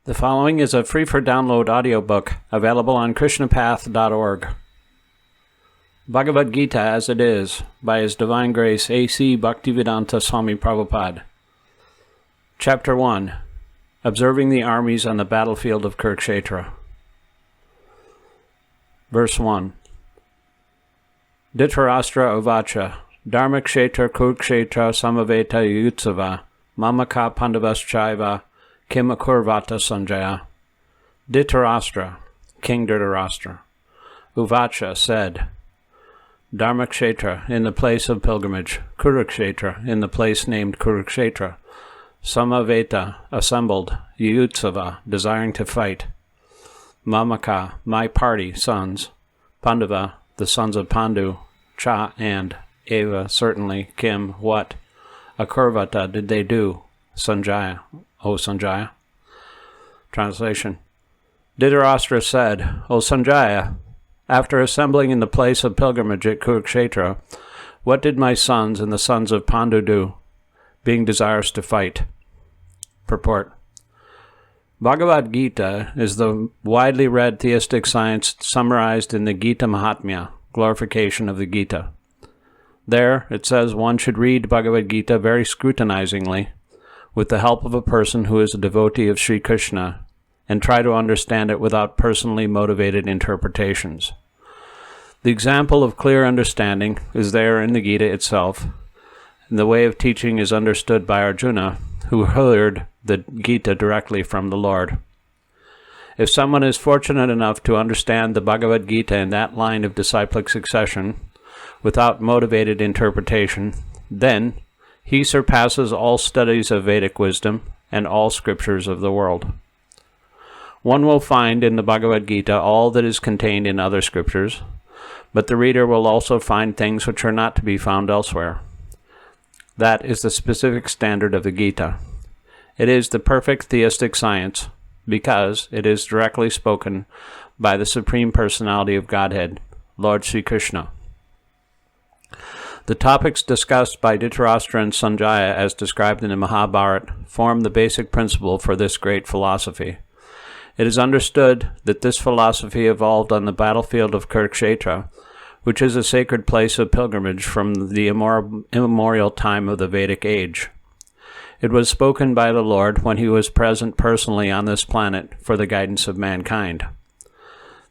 The following is a free-for-download audiobook available on krishnapath.org. Bhagavad Gita as it is, by His Divine Grace A.C. Bhaktivedanta Swami Prabhupada. Chapter 1. Observing the Armies on the Battlefield of Kurukṣetra. Verse 1. Dhritarashtra uvacha, Dharmakṣetra Kurukṣetra samaveta yutsava, mamaka pandavaschaiva, Kim akurvata Sanjaya. Dhritarashtra, King Dhritarashtra, Uvacha said, Dharmakṣetra, in the place of pilgrimage, Kurukṣetra, in the place named Kurukṣetra, Samaveta, assembled, Yutsava, desiring to fight, Mamaka, my party, sons, Pandava, the sons of Pandu, Cha, and Eva, certainly, Kim, what, Akurvata, did they do, Sanjaya, O Sanjaya. Translation. Dhritarashtra said, O Sanjaya, after assembling in the place of pilgrimage at Kurukṣetra, what did my sons and the sons of Pandu do, being desirous to fight? Purport. Bhagavad Gita is the widely read theistic science summarized in the Gita Mahatmya, glorification of the Gita. There, it says one should read Bhagavad Gita very scrutinizingly, with the help of a person who is a devotee of Sri Krishna, and try to understand it without personally motivated interpretations. The example of clear understanding is there in the Gita itself, and the way of teaching is understood by Arjuna, who heard the Gita directly from the Lord. If someone is fortunate enough to understand the Bhagavad Gita in that line of disciplic succession, without motivated interpretation, then he surpasses all studies of Vedic wisdom and all scriptures of the world. One will find in the Bhagavad Gita all that is contained in other scriptures, but the reader will also find things which are not to be found elsewhere. That is the specific standard of the Gita. It is the perfect theistic science, because it is directly spoken by the Supreme Personality of Godhead, Lord Sri Krishna. The topics discussed by Dhritarashtra and Sanjaya as described in the Mahabharata form the basic principle for this great philosophy. It is understood that this philosophy evolved on the battlefield of Kurukṣetra, which is a sacred place of pilgrimage from the immemorial time of the Vedic age. It was spoken by the Lord when he was present personally on this planet for the guidance of mankind.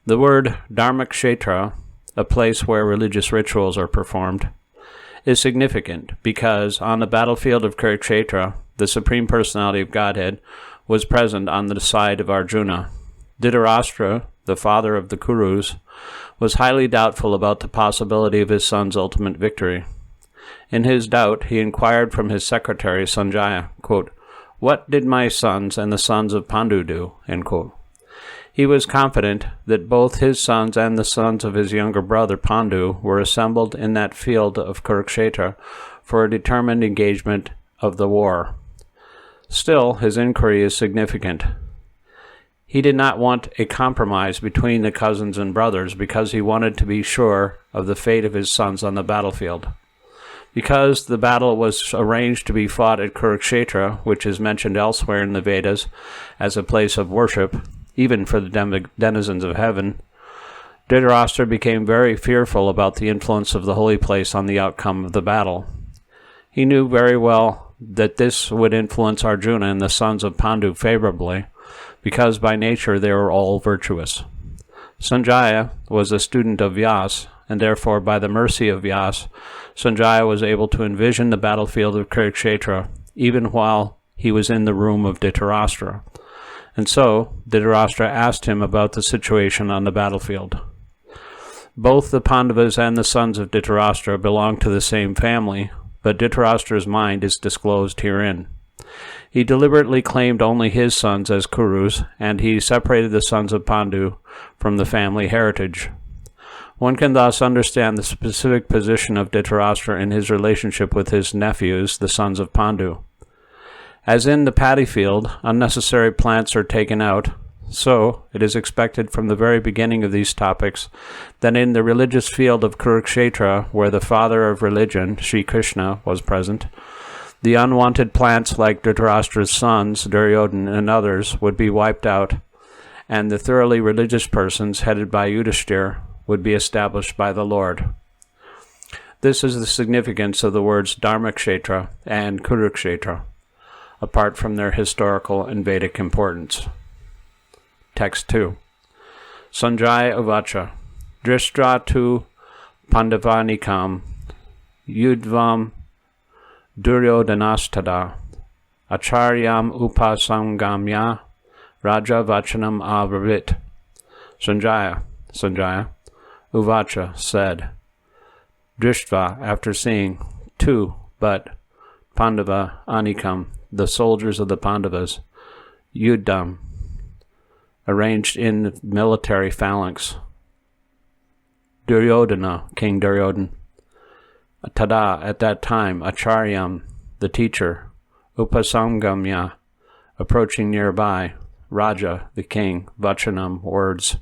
The word Dharmakṣetra, a place where religious rituals are performed, is significant because on the battlefield of Kurukṣetra, the Supreme Personality of Godhead was present on the side of Arjuna. Dhritarashtra, the father of the Kurus, was highly doubtful about the possibility of his son's ultimate victory. In his doubt, he inquired from his secretary Sanjaya, quote, What did my sons and the sons of Pandu do? End quote. He was confident that both his sons and the sons of his younger brother Pandu were assembled in that field of Kurukṣetra for a determined engagement of the war. Still, his inquiry is significant. He did not want a compromise between the cousins and brothers because he wanted to be sure of the fate of his sons on the battlefield. Because the battle was arranged to be fought at Kurukṣetra, which is mentioned elsewhere in the Vedas as a place of worship, even for the denizens of heaven, Dhritarashtra became very fearful about the influence of the holy place on the outcome of the battle. He knew very well that this would influence Arjuna and the sons of Pandu favorably, because by nature they were all virtuous. Sanjaya was a student of Vyas, and therefore by the mercy of Vyas, Sanjaya was able to envision the battlefield of Kurukṣetra even while he was in the room of Dhritarashtra. And so, Dhritarashtra asked him about the situation on the battlefield. Both the Pandavas and the sons of Dhritarashtra belong to the same family, but Dhritarashtra's mind is disclosed herein. He deliberately claimed only his sons as Kurus, and he separated the sons of Pandu from the family heritage. One can thus understand the specific position of Dhritarashtra in his relationship with his nephews, the sons of Pandu. As in the paddy field, unnecessary plants are taken out, so it is expected from the very beginning of these topics that in the religious field of Kurukṣetra, where the father of religion, Sri Krishna, was present, The unwanted plants like Dhritarashtra's sons, Duryodhana and others, would be wiped out, and the thoroughly religious persons headed by Yudhishthira would be established by the Lord. This is the significance of the words Dharmakṣetra and Kurukṣetra, apart from their historical and Vedic importance. Text 2. Sanjaya Uvacha Drishtra tu Pandavanikam Yudvam Duryodhanastada Acharyam Upasangamya Raja Vachanam Avravit. Sanjaya Uvacha said, Drishtva, after seeing, two, but, Pandava Anikam, the soldiers of the Pandavas, Yuddham, arranged in military phalanx, Duryodhana, King Duryodhana, Tada, at that time, Acharyam, the teacher, Upasangamya, approaching nearby, Raja, the king, Vachanam, words,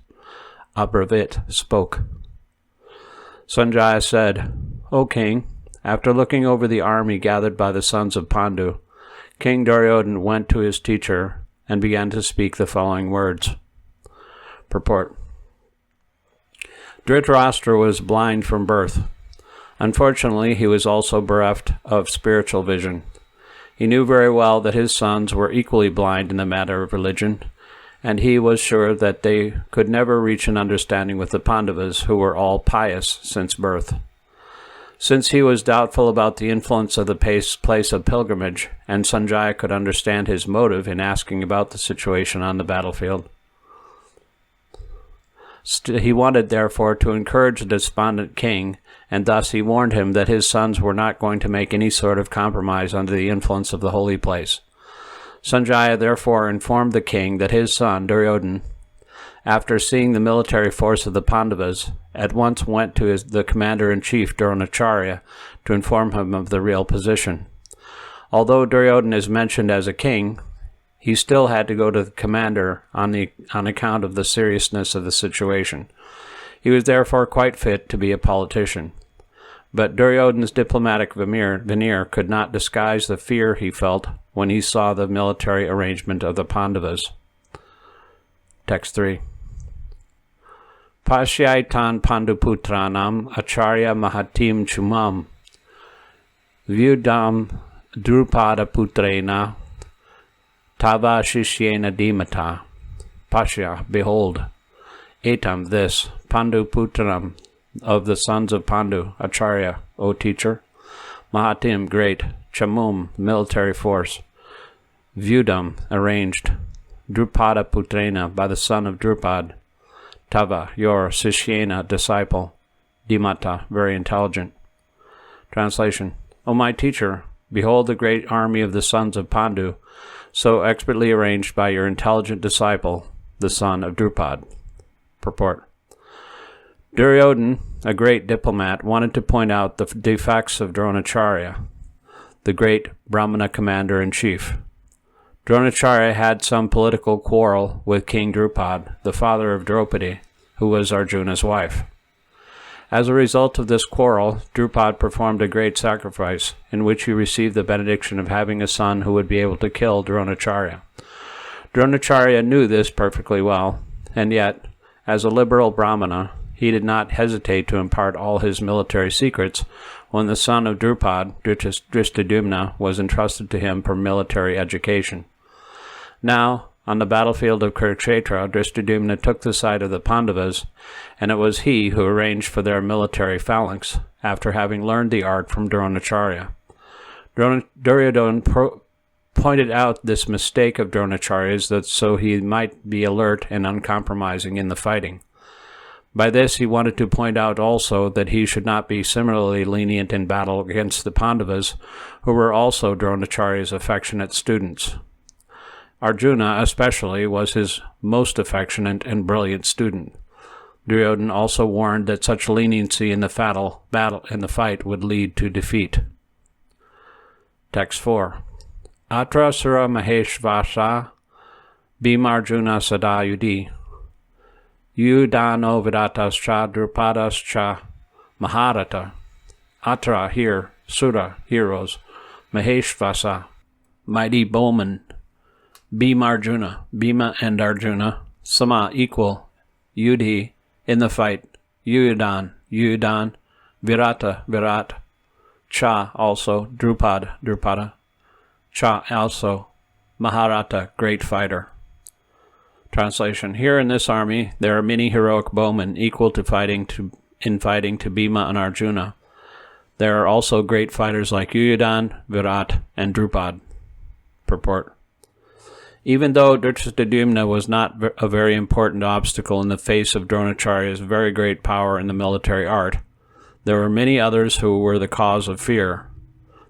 Abravit, spoke. Sanjaya said, O king, after looking over the army gathered by the sons of Pandu, King Duryodhana went to his teacher and began to speak the following words. Purport. Dhritarashtra was blind from birth. Unfortunately, he was also bereft of spiritual vision. He knew very well that his sons were equally blind in the matter of religion, and he was sure that they could never reach an understanding with the Pandavas, who were all pious since birth. Since he was doubtful about the influence of the place of pilgrimage, and Sanjaya could understand his motive in asking about the situation on the battlefield, he wanted, therefore, to encourage the despondent king, and thus he warned him that his sons were not going to make any sort of compromise under the influence of the holy place. Sanjaya therefore informed the king that his son, Duryodhana, after seeing the military force of the Pandavas, at once went to the commander-in-chief, Dronacharya, to inform him of the real position. Although Duryodhana is mentioned as a king, he still had to go to the commander on account of the seriousness of the situation. He was therefore quite fit to be a politician. But Duryodhana's diplomatic veneer could not disguise the fear he felt when he saw the military arrangement of the Pandavas. Text 3. Pashyaitan Panduputranam Acharya Mahatim Chumam Vyudam Drupada Putrena Tava Shishyena Dimata. Pashya, behold, Etam, this, Pandu Putram, of the sons of Pandu, Acharya, O teacher, Mahatim, great, Chamum, military force, Vyudam, arranged, Drupada Putrena, by the son of Drupad, Tava, your Sishyena, disciple, Dimata, very intelligent. Translation. O my teacher, behold the great army of the sons of Pandu, so expertly arranged by your intelligent disciple, the son of Drupad. Purport. Duryodhana, a great diplomat, wanted to point out the defects of Dronacharya, the great Brahmana commander-in-chief. Dronacharya had some political quarrel with King Drupad, the father of Draupadi, who was Arjuna's wife. As a result of this quarrel, Drupad performed a great sacrifice, in which he received the benediction of having a son who would be able to kill Dronacharya. Dronacharya knew this perfectly well, and yet, as a liberal Brahmana, he did not hesitate to impart all his military secrets when the son of Drupad, Drishtadyumna, was entrusted to him for military education. Now, on the battlefield of Kurukṣetra, Drishtadyumna took the side of the Pandavas, and it was he who arranged for their military phalanx, after having learned the art from Dronacharya. Duryodhana pointed out this mistake of Dronacharya's, that so he might be alert and uncompromising in the fighting. By this he wanted to point out also that he should not be similarly lenient in battle against the Pandavas, who were also Dronacharya's affectionate students. Arjuna, especially, was his most affectionate and brilliant student. Duryodhana also warned that such leniency in the fight would lead to defeat. Text 4. Atra Sura Maheshvasa Bhimarjuna Sadayudi Yudano Vidatascha Drupadascha Maharata. Atra, here, Sura, heroes, Maheshvasa, mighty bowman. Bhima Arjuna, Bhima and Arjuna. Sama, equal. Yudhi, in the fight. Yuyudan, Yuyudan. Virata, Virat. Cha, also. Drupad, Drupada. Cha, also. Maharata, great fighter. Translation. Here in this army, there are many heroic bowmen equal to fighting to Bhima and Arjuna. There are also great fighters like Yuyudan, Virat, and Drupad. Purport. Even though Dhritarashtra was not a very important obstacle in the face of Dronacharya's very great power in the military art, there were many others who were the cause of fear.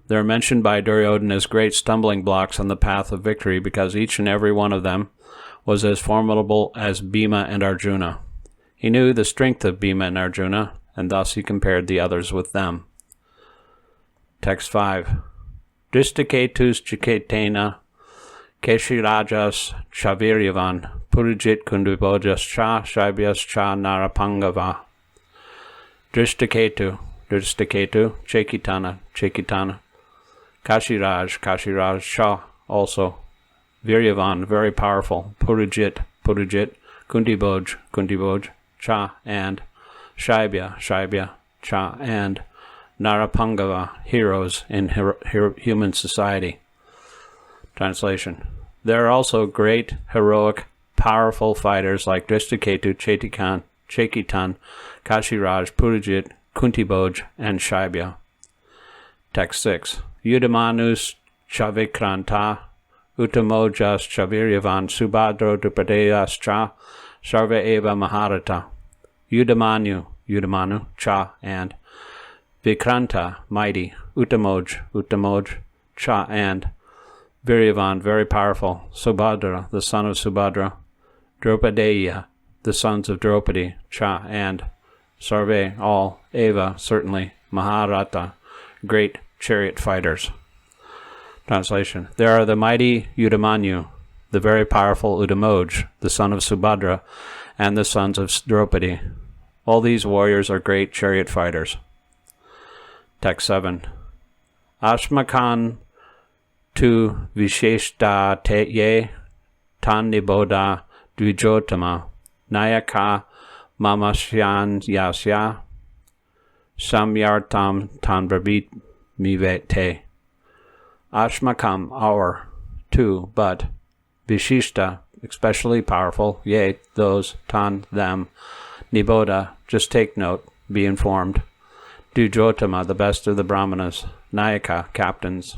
They are mentioned by Duryodhana as great stumbling blocks on the path of victory because each and every one of them was as formidable as Bhima and Arjuna. He knew the strength of Bhima and Arjuna, and thus he compared the others with them. Text 5. Drishtaketus Chiketena Keshirajas Chaviryavan Purujit Kundubojas Cha Shaibyas Cha Narapangava. Drishtaketu, Chekitana. Kashiraj, Cha, also. Viryavan, very powerful. Purujit, Kuntiboj, Cha, and Shaibya, Cha, and Narapangava, heroes in human society. Translation. There are also great, heroic, powerful fighters like Drishtaketu, Chekitan, Kashiraj, Purujit, Kuntiboj, and Shaibya. Text 6. Yudamanus Chavikranta, Utamojas Chaviryavan, Subhadro Drupadeyas Cha, Sarva Eva Maharata. Udamanu, Cha, and Vikranta, mighty. Utamoj, Cha, and Viryavan, very powerful. Subhadra, the son of Subhadra. Drupadeya, the sons of Draupadi. Cha, and Sarve, all. Eva, certainly. Maharata, great chariot fighters. Translation. There are the mighty Udamanyu, the very powerful Udamoj, the son of Subhadra, and the sons of Draupadi. All these warriors are great chariot fighters. Text 7. Ashmakan tu visheshta te ye tan niboda dvijotama nayaka mamashyan yasya samyartam tan brabit mivete. Ashmakam, our, two, but, Vishishta, especially powerful, yea, those, tan, them, Niboda, just take note, be informed, Dujotama, the best of the Brahmanas, Nayaka, captains,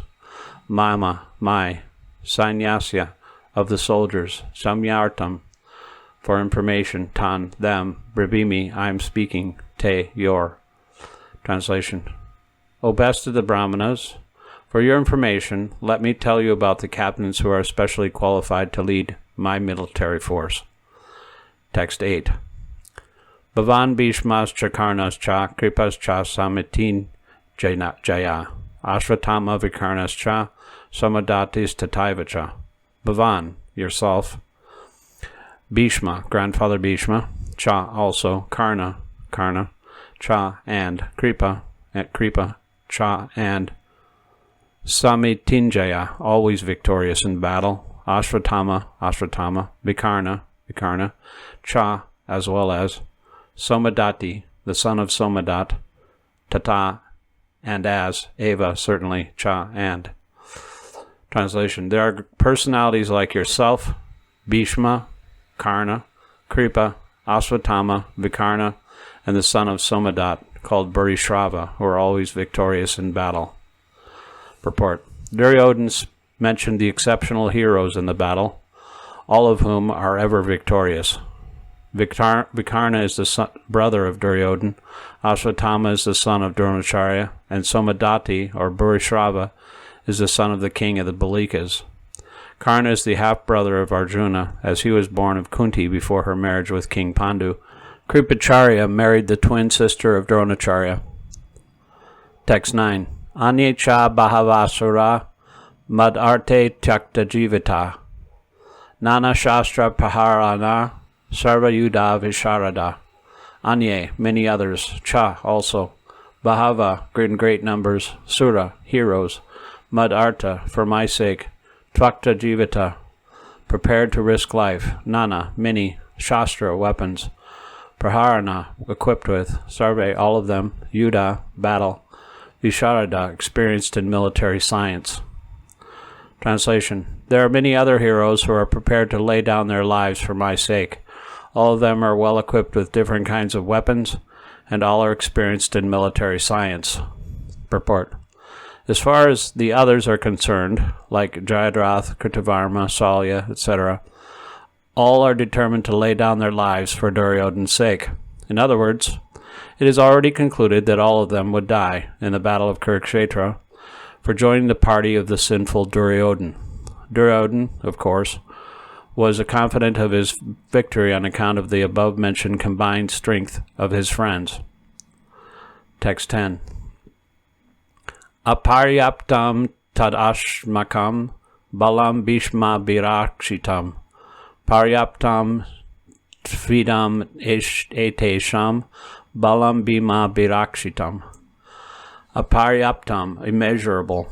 Mama, my, Sanyasya, of the soldiers, Samyartam, for information, tan, them, Brabhimi, I am speaking, te, your. Translation. O best of the Brahmanas, for your information, let me tell you about the captains who are especially qualified to lead my military force. Text 8. Bhavan Bhishmas Chakarnas Cha Kripas Cha Samitin Jaya Ashvatthama Vikarnas Cha Samadatis Tataiva Cha. Bhavan, yourself. Bhishma, grandfather Bhishma. Cha, also. Karna, Cha, and Kripa, Cha, and Samitinjaya, always victorious in battle. Ashvatthama, Vikarna, Cha, as well as. Somadati, the son of Somadat. Tata, and as. Eva, certainly. Cha, and. Translation. There are personalities like yourself, Bhishma, Karna, Kripa, Ashvatthama, Vikarna, and the son of Somadat, called Burishrava, who are always victorious in battle. Purport. Duryodhana mentioned the exceptional heroes in the battle, all of whom are ever victorious. Vikarna is the brother of Duryodhana, Ashvatthama is the son of Dronacharya, and Somadati, or Burishrava, is the son of the king of the Balikas. Karna is the half-brother of Arjuna, as he was born of Kunti before her marriage with King Pandu. Kripacharya married the twin sister of Dronacharya. Text 9. Anyecha Bhavasura Mad Arte Tyakta Jivita Nana Shastra Paharana Sarva Yuda Visharada. Anye, many others. Cha, also. Bahava, great numbers. Sura, heroes. Mad Arta, for my sake. Tvakta Jivata, prepared to risk life. Nana, many. Shastra, weapons. Praharana, equipped with. Sarve, all of them. Yuddha, battle. Visharada, experienced in military science. Translation. There are many other heroes who are prepared to lay down their lives for my sake. All of them are well equipped with different kinds of weapons, and all are experienced in military science. Purport. As far as the others are concerned, like Jayadratha, Kritavarma, Salya, etc., all are determined to lay down their lives for Duryodhana's sake. In other words, it is already concluded that all of them would die in the battle of Kurukṣetra for joining the party of the sinful Duryodhana. Duryodhana, of course, was confident of his victory on account of the above-mentioned combined strength of his friends. Text 10. Aparyaptam tadashmakam balam bhishma birakshitam paryaptam tvidam etesham balam bhima birakshitam. Aparyaptam, immeasurable.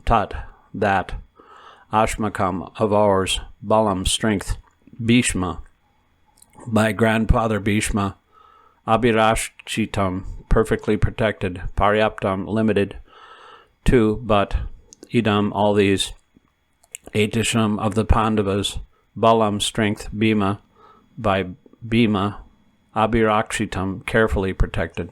Tat, that. Ashmakam, of ours. Balam, strength. Bhishma, by grandfather Bhishma. Abhirakshitam, perfectly protected. Paryaptam, limited. Two, but. Idam, all these. Etesham, of the Pandavas. Balam, strength. Bhima, by Bhima. Abhirakshitam, carefully protected.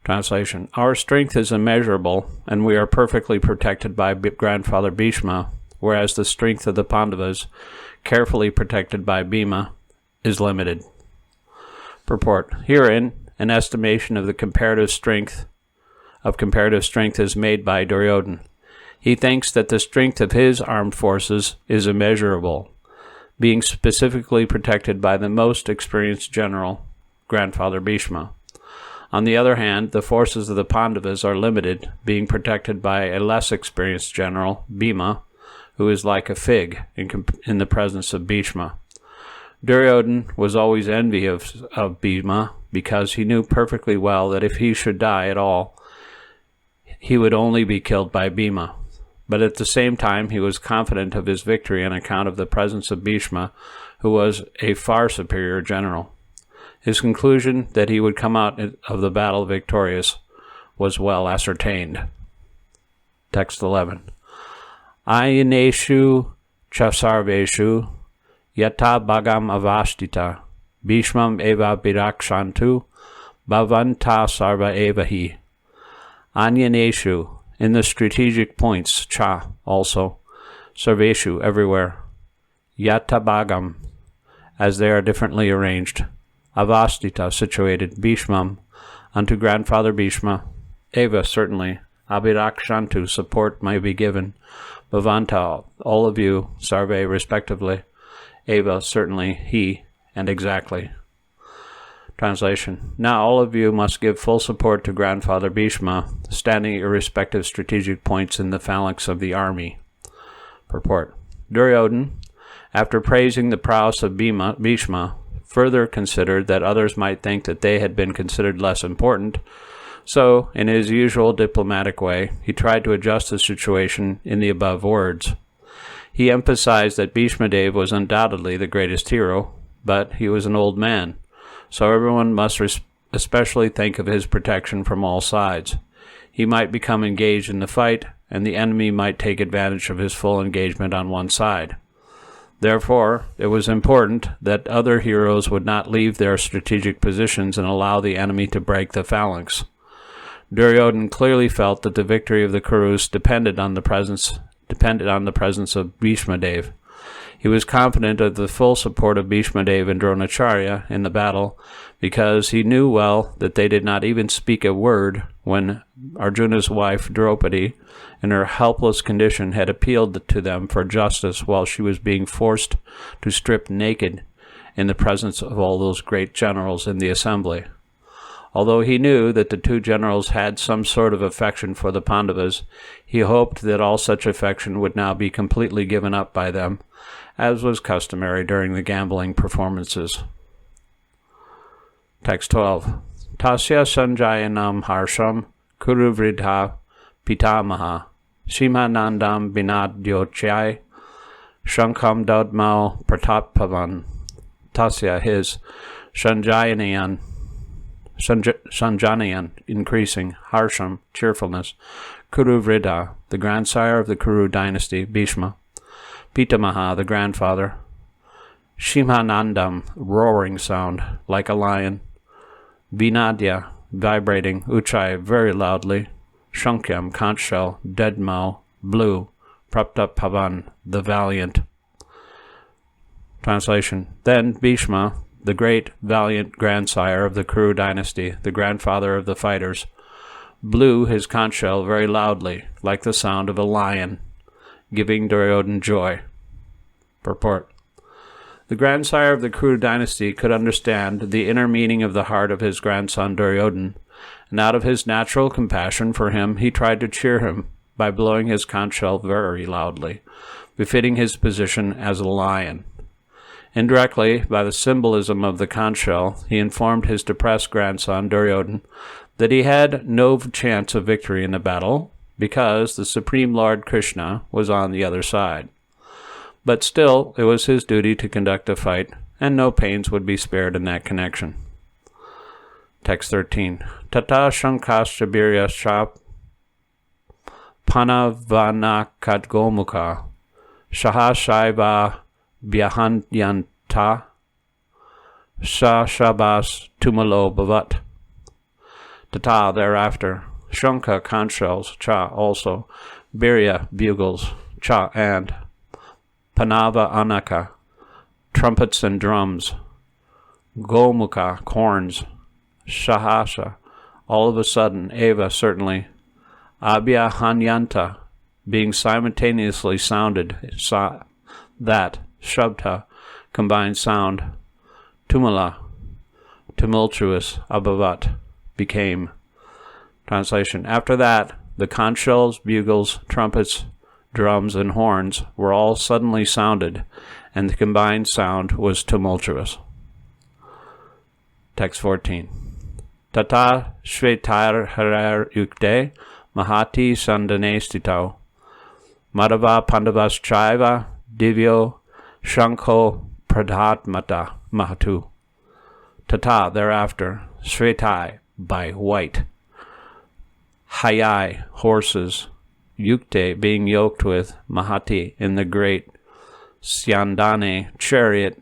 Translation. Our strength is immeasurable, and we are perfectly protected by grandfather Bhishma, whereas the strength of the Pandavas, carefully protected by Bhima, is limited. Purport. Herein, an estimation of the comparative strength is made by Duryodhana. He thinks that the strength of his armed forces is immeasurable, being specifically protected by the most experienced general, grandfather Bhishma. On the other hand, the forces of the Pandavas are limited, being protected by a less experienced general, Bhima, who is like a fig in the presence of Bhishma. Duryodhana was always envious of Bhima because he knew perfectly well that if he should die at all, he would only be killed by Bhima. But at the same time, he was confident of his victory on account of the presence of Bhishma, who was a far superior general. His conclusion that he would come out of the battle victorious was well ascertained. Text 11. Ayaneshu chasarveshu yata bhagam avastita bhishmam eva birakshantu bhavanta sarva evahi. Anyaneshu, in the strategic points, cha, also, sarveshu, everywhere, yata bhagam, as they are differently arranged, avastita, situated, Bhishmam, unto grandfather Bhishma, eva, certainly, abhirakshantu, support may be given, bhavanta, all of you, sarve, respectively, eva, certainly, he, and exactly. Translation. Now all of you must give full support to grandfather Bhishma, standing at your respective strategic points in the phalanx of the army. Purport. Duryodhana, after praising the prowess of Bhishma, further considered that others might think that they had been considered less important, so, in his usual diplomatic way, he tried to adjust the situation in the above words. He emphasized that Bhishma Dev was undoubtedly the greatest hero, but he was an old man, so everyone must especially think of his protection from all sides. He might become engaged in the fight, and the enemy might take advantage of his full engagement on one side. Therefore, it was important that other heroes would not leave their strategic positions and allow the enemy to break the phalanx. Duryodhana clearly felt that the victory of the Kurus depended on the presence of Bhishma Dev. He was confident of the full support of Bhishma Dev and Dronacharya in the battle, because he knew well that they did not even speak a word when Arjuna's wife, Draupadi, in her helpless condition, had appealed to them for justice while she was being forced to strip naked in the presence of all those great generals in the assembly. Although he knew that the two generals had some sort of affection for the Pandavas, he hoped that all such affection would now be completely given up by them, as was customary during the gambling performances. Text 12. Tasya sanjayanam harsham kuruvridha pitamaha Simanandam Binadyochai, Shankam Dodmao Pratappavan, Tasya his Sanjanayan, increasing, Harsham, cheerfulness, Kuru Vrida, the grandsire of the Kuru dynasty, Bhishma, Pitamaha, the grandfather, Shimanandam, roaring sound, like a lion, Vinadya, vibrating, Uchai, very loudly, Shankyam, conch shell, Dedmao, blue, Praptapavan, the valiant. Translation. Then Bhishma, the great, valiant grandsire of the Kuru dynasty, the grandfather of the fighters, blew his conch shell very loudly, like the sound of a lion, giving Duryodhana joy. Purport. The grandsire of the Kuru dynasty could understand the inner meaning of the heart of his grandson Duryodhana, and out of his natural compassion for him, he tried to cheer him by blowing his conch shell very loudly, befitting his position as a lion. Indirectly, by the symbolism of the conch shell, he informed his depressed grandson Duryodhana that he had no chance of victory in the battle, because the Supreme Lord Krishna was on the other side. But still, it was his duty to conduct a fight, and no pains would be spared in that connection. Text 13. Tata Shankascha Biryascha Panavanakadgomukha Shahashaiva Bhyahanyanta Shashabas Tumalo Bhavat. Tata, thereafter, Shanka, conch shells, Cha, also, Birya, bugles, Cha, and Panava Anaka, trumpets and drums, Gomukha, horns, Shahasha, all of a sudden, Eva, certainly, Abhyahanyanta, being simultaneously sounded, that, Shabda, combined sound, Tumala, tumultuous, Abhavat, became. Translation. After that, the conch shells, bugles, trumpets, drums, and horns were all suddenly sounded, and the combined sound was tumultuous. Text 14. Tata Shvetar Harar Yukte Mahati Sandanestito Madhava Pandavas Chaiva Divyo Shankho Pradhatmata Mahatu. Tata, thereafter, Shvetai, by white, Hayai, horses, Yukte, being yoked with, Mahati, in the great, Syandane, chariot,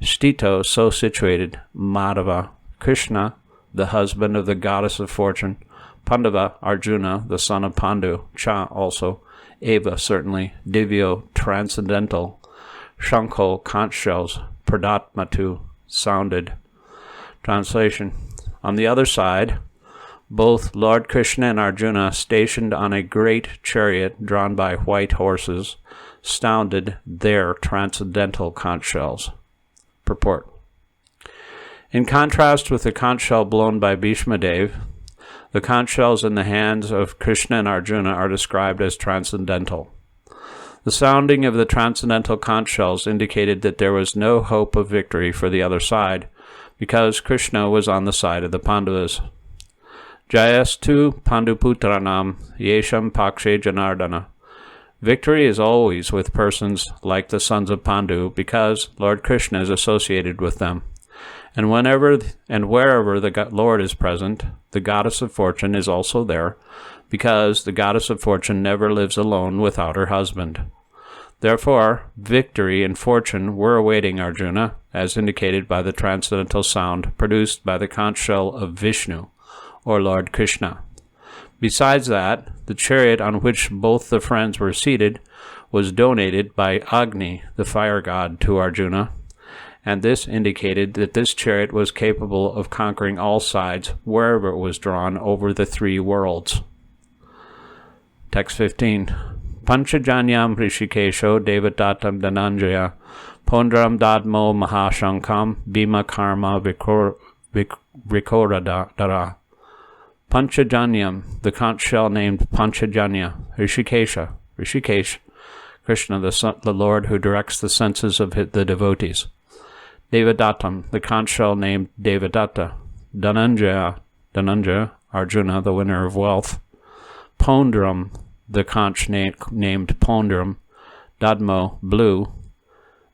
Stito, so situated, Madhava, Krishna, the husband of the goddess of fortune, Pandava, Arjuna, the son of Pandu, Cha, also, Eva, certainly, Divyo, transcendental, Shankho, conch shells, Pradatmatu, sounded. Translation. On the other side, both Lord Krishna and Arjuna, stationed on a great chariot drawn by white horses, sounded their transcendental conch shells. Purport. In contrast with the conch shell blown by Bhishma Dev, the conch shells in the hands of Krishna and Arjuna are described as transcendental. The sounding of the transcendental conch shells indicated that there was no hope of victory for the other side, because Krishna was on the side of the Pandavas. Jayastu Panduputranam Yesham Pakshe Janardana. Victory is always with persons like the sons of Pandu, because Lord Krishna is associated with them. And whenever and wherever the Lord is present, the goddess of fortune is also there, because the goddess of fortune never lives alone without her husband. Therefore, victory and fortune were awaiting Arjuna, as indicated by the transcendental sound produced by the conch shell of Vishnu, or Lord Krishna. Besides that, the chariot on which both the friends were seated was donated by Agni, the fire god, to Arjuna, and this indicated that this chariot was capable of conquering all sides wherever it was drawn over the three worlds. Text 15. Panchajanyam Rishikesho Devadatam Dhananjaya Pondram Dadmo Mahashankam Bhima Karma Vikoradara. Panchajanyam, the conch shell named Panchajanya, Rishikesh, Krishna, the Lord who directs the senses of the devotees. Devadatam, the conch shell named Devadatta. Dhananjaya, Arjuna, the winner of wealth. Pondram, the conch named Pondaram, Dadmo, blue,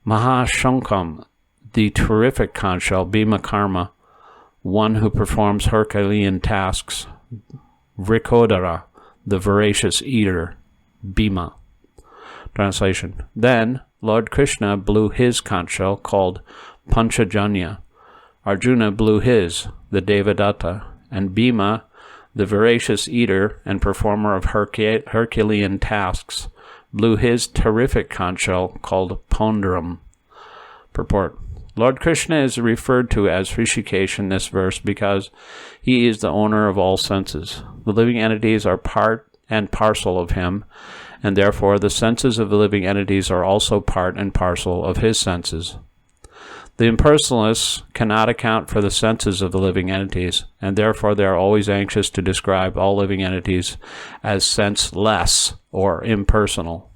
Mahashankam, the terrific conch shell, Bhima Karma, one who performs Herculean tasks, Vrikodara, the voracious eater, Bhima. Translation. Then Lord Krishna blew his conch shell called Panchajanya. Arjuna blew his, the Devadatta, and Bhima, the voracious eater and performer of Herculean tasks, blew his terrific conch shell called Pondaram. Purport. Lord Krishna is referred to as Hrishikesh in this verse because he is the owner of all senses. The living entities are part and parcel of him, and therefore the senses of the living entities are also part and parcel of his senses. The impersonalists cannot account for the senses of the living entities, and therefore they are always anxious to describe all living entities as senseless or impersonal.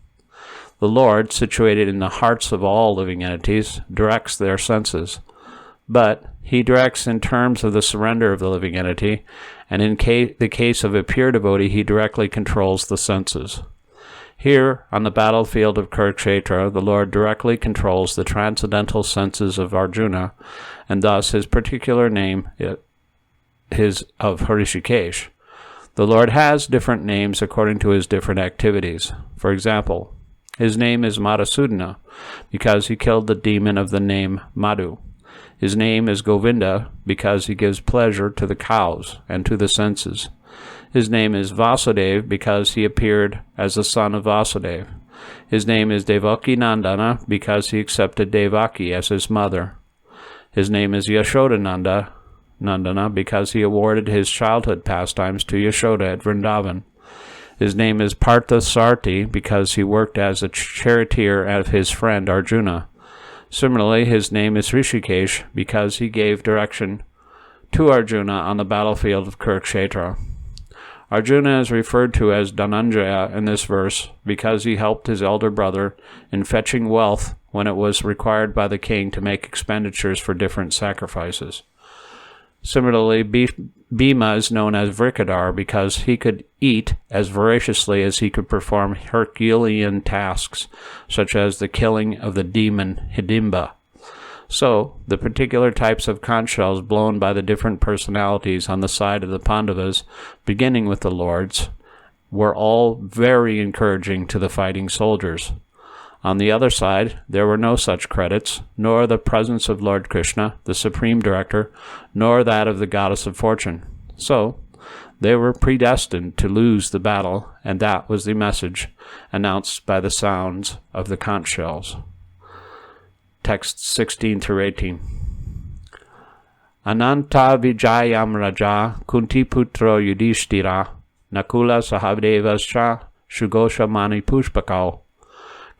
The Lord, situated in the hearts of all living entities, directs their senses, but he directs in terms of the surrender of the living entity, and in the case of a pure devotee, he directly controls the senses. Here, on the battlefield of Kurukṣetra, the Lord directly controls the transcendental senses of Arjuna, and thus his particular name is of Hrishikesh. The Lord has different names according to his different activities. For example, his name is Madhusudana, because he killed the demon of the name Madhu. His name is Govinda, because he gives pleasure to the cows and to the senses. His name is Vasudeva, because he appeared as the son of Vasudeva. His name is Devaki Nandana, because he accepted Devaki as his mother. His name is Yashoda Nandana, because he awarded his childhood pastimes to Yashoda at Vrindavan. His name is Parthasarthi, because he worked as a charioteer of his friend Arjuna. Similarly, his name is Hrishikesh, because he gave direction to Arjuna on the battlefield of Kurukṣetra. Arjuna is referred to as Dhananjaya in this verse because he helped his elder brother in fetching wealth when it was required by the king to make expenditures for different sacrifices. Similarly, Bhima is known as Vrikadar because he could eat as voraciously as he could perform Herculean tasks, such as the killing of the demon Hidimba. So, the particular types of conch shells blown by the different personalities on the side of the Pandavas, beginning with the lords, were all very encouraging to the fighting soldiers. On the other side, there were no such credits, nor the presence of Lord Krishna, the Supreme Director, nor that of the Goddess of Fortune. So, they were predestined to lose the battle, and that was the message announced by the sounds of the conch shells. Text 16 through 18. Ananta Vijayam Raja Kunti Putro Yudhishthira Nakula Sahabdevascha Shugosha Mani Pushpakau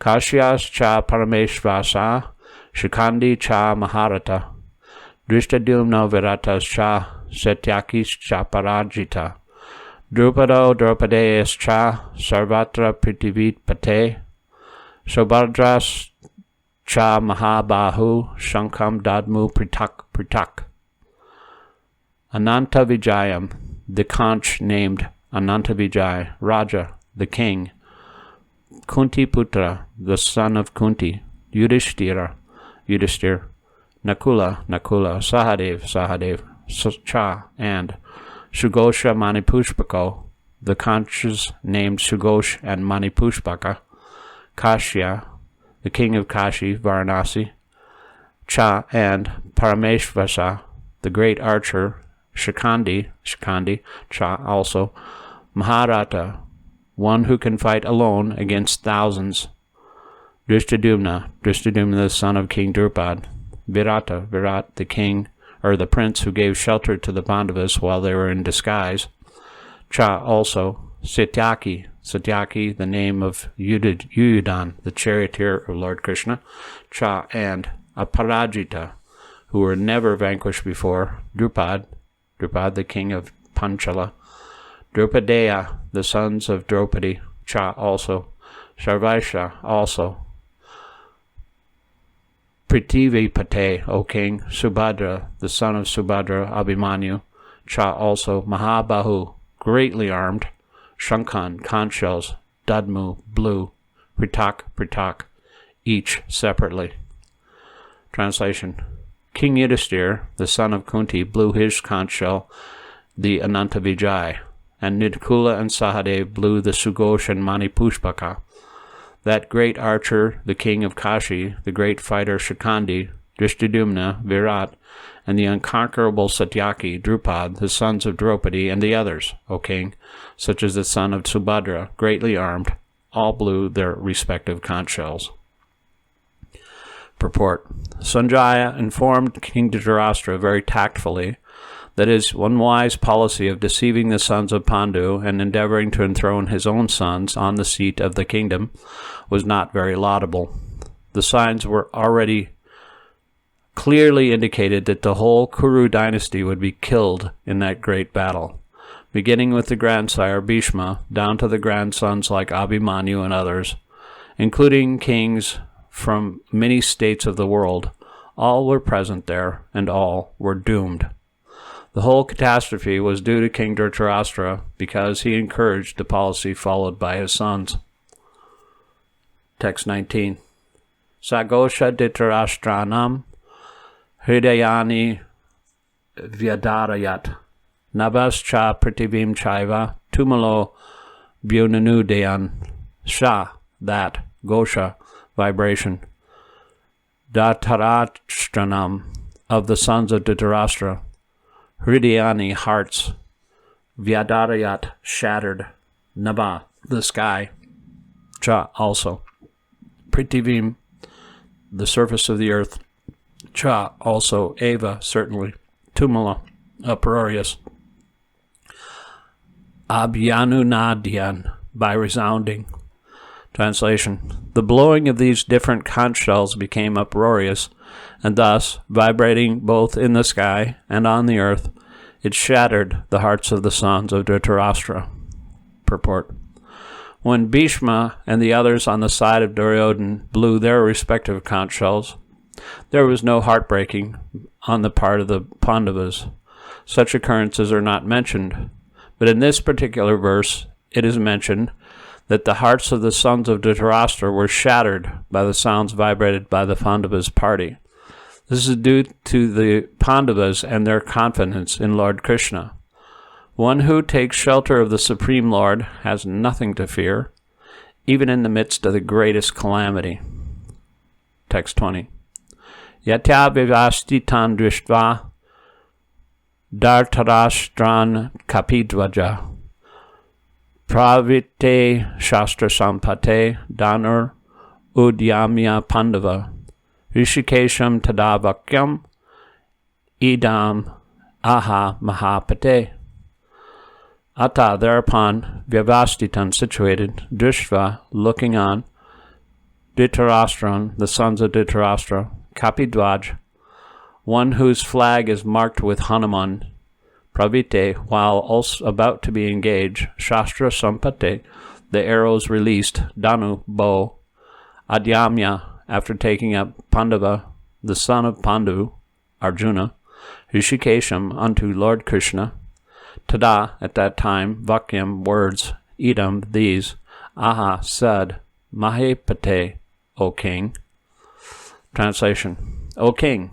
Kashyas cha Parameshvasa Shikandi cha Maharata Drishtadumno Viratas cha Satyakis cha Parajita Drupado Drupadeas cha Sarvatra Pritivit Pate Sobhadras cha Mahabahu Shankam Dadmu Pritak. Ananta Vijayam, the conch named Ananta Vijay, Raja, the king, Kunti Putra, the son of Kunti, Yudhishthir, Nakula, Sahadev, Cha, and Sugosha Manipushpako, the conches named Sugosh and Manipushpaka, Kashya, the king of Kashi, Varanasi, Cha, and Parameshvasa, the great archer, Shikandi, Cha also, Maharata, one who can fight alone against thousands, Drishtadumna, the son of King Drupad, Virat, the king, or the prince who gave shelter to the Pandavas while they were in disguise, Cha also, Satyaki, the name of Yuyudan, the charioteer of Lord Krishna, Cha, and Aparajita, who were never vanquished before, Drupad, the king of Panchala, Drupadeya, the sons of Draupadi, Cha also, Sarvaisha also, Pritivipate, O king, Subhadra, the son of Subhadra, Abhimanyu, Cha also, Mahabahu, greatly armed, Shankan, conch shells, Dadmu, blue, Pritak, each separately. Translation. King Yudhisthira, the son of Kunti, blew his conch shell, the Ananta Vijay, and Nidkula and Sahadev blew the Sughosh and Mani Pushpaka. That great archer, the king of Kashi, the great fighter Shikandi, Drishtidumna, Virat, and the unconquerable Satyaki, Drupad, the sons of Draupadi, and the others, O king, such as the son of Subhadra, greatly armed, all blew their respective conch shells. Purport. Sanjaya informed King Dhritarashtra very tactfully that his unwise policy of deceiving the sons of Pandu and endeavoring to enthrone his own sons on the seat of the kingdom was not very laudable. The signs were already clearly indicated that the whole Kuru dynasty would be killed in that great battle, beginning with the grandsire Bhishma down to the grandsons like Abhimanyu and others, including kings from many states of the world. All were present there, and all were doomed. The whole catastrophe was due to King Dhritarashtra because he encouraged the policy followed by his sons. Text 19. Sagosha Dhritarashtranam Hridayani Vyadarayat Nabascha Prativim Chaiva Tumalo Bhunanudayan Sha, that, Gosha, vibration. Dhatarashtranam, of the sons of Dhritarashtra. Hridayani, hearts. Vyadarayat, shattered. Nabha, the sky. Cha, also. Prativim, the surface of the earth. Cha, also. Eva, certainly. Tumala, uproarious. Abhyanunadyan, by resounding. Translation. The blowing of these different conch shells became uproarious, and thus, vibrating both in the sky and on the earth, it shattered the hearts of the sons of Dhritarashtra. Purport. When Bhishma and the others on the side of Duryodhana blew their respective conch shells, there was no heartbreaking on the part of the Pandavas. Such occurrences are not mentioned, but in this particular verse it is mentioned that the hearts of the sons of Dhritarashtra were shattered by the sounds vibrated by the Pandavas' party. This is due to the Pandavas and their confidence in Lord Krishna. One who takes shelter of the Supreme Lord has nothing to fear, even in the midst of the greatest calamity. Text 20. Yatya vivastitan drishtva Dhartarashtran kapidvaja Pravite Shastra Sampate Danur Udyamya Pandava Rishikesham Tadavakyam Idam Aha Mahapate. Ata, thereupon, Vyavastitan, situated, Drishva, looking on, Dhritarashtran, the sons of Dhritarashtra, Kapidvaj, one whose flag is marked with Hanuman, Pravite, while also about to be engaged, Shastra Sampate, the arrows released, Danu, bow, Adyamya, after taking up Pandava, the son of Pandu, Arjuna, Rishikesham, unto Lord Krishna, Tada, at that time, Vakyam, words, Idam, these, Aha, said, Mahapate, O king. Translation. O king.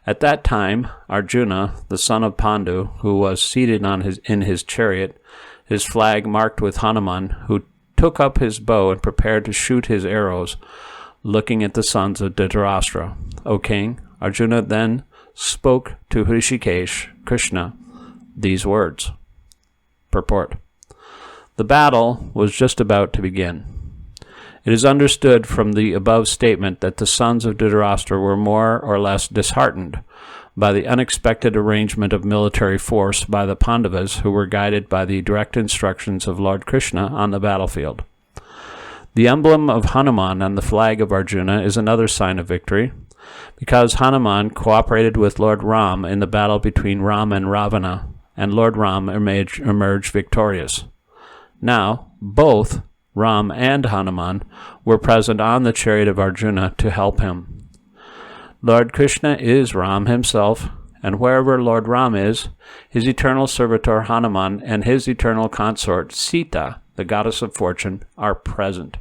At that time, Arjuna, the son of Pandu, who was seated in his chariot, his flag marked with Hanuman, who took up his bow and prepared to shoot his arrows, looking at the sons of Dhritarashtra. O king, Arjuna then spoke to Hrishikesh, Krishna, these words. Purport. The battle was just about to begin. It is understood from the above statement that the sons of Dhritarashtra were more or less disheartened by the unexpected arrangement of military force by the Pandavas, who were guided by the direct instructions of Lord Krishna on the battlefield. The emblem of Hanuman on the flag of Arjuna is another sign of victory, because Hanuman cooperated with Lord Ram in the battle between Ram and Ravana, and Lord Ram emerged victorious. Now, both Ram and Hanuman were present on the chariot of Arjuna to help him. Lord Krishna is Ram himself, and wherever Lord Ram is, his eternal servitor Hanuman and his eternal consort Sita the goddess of fortune, are present.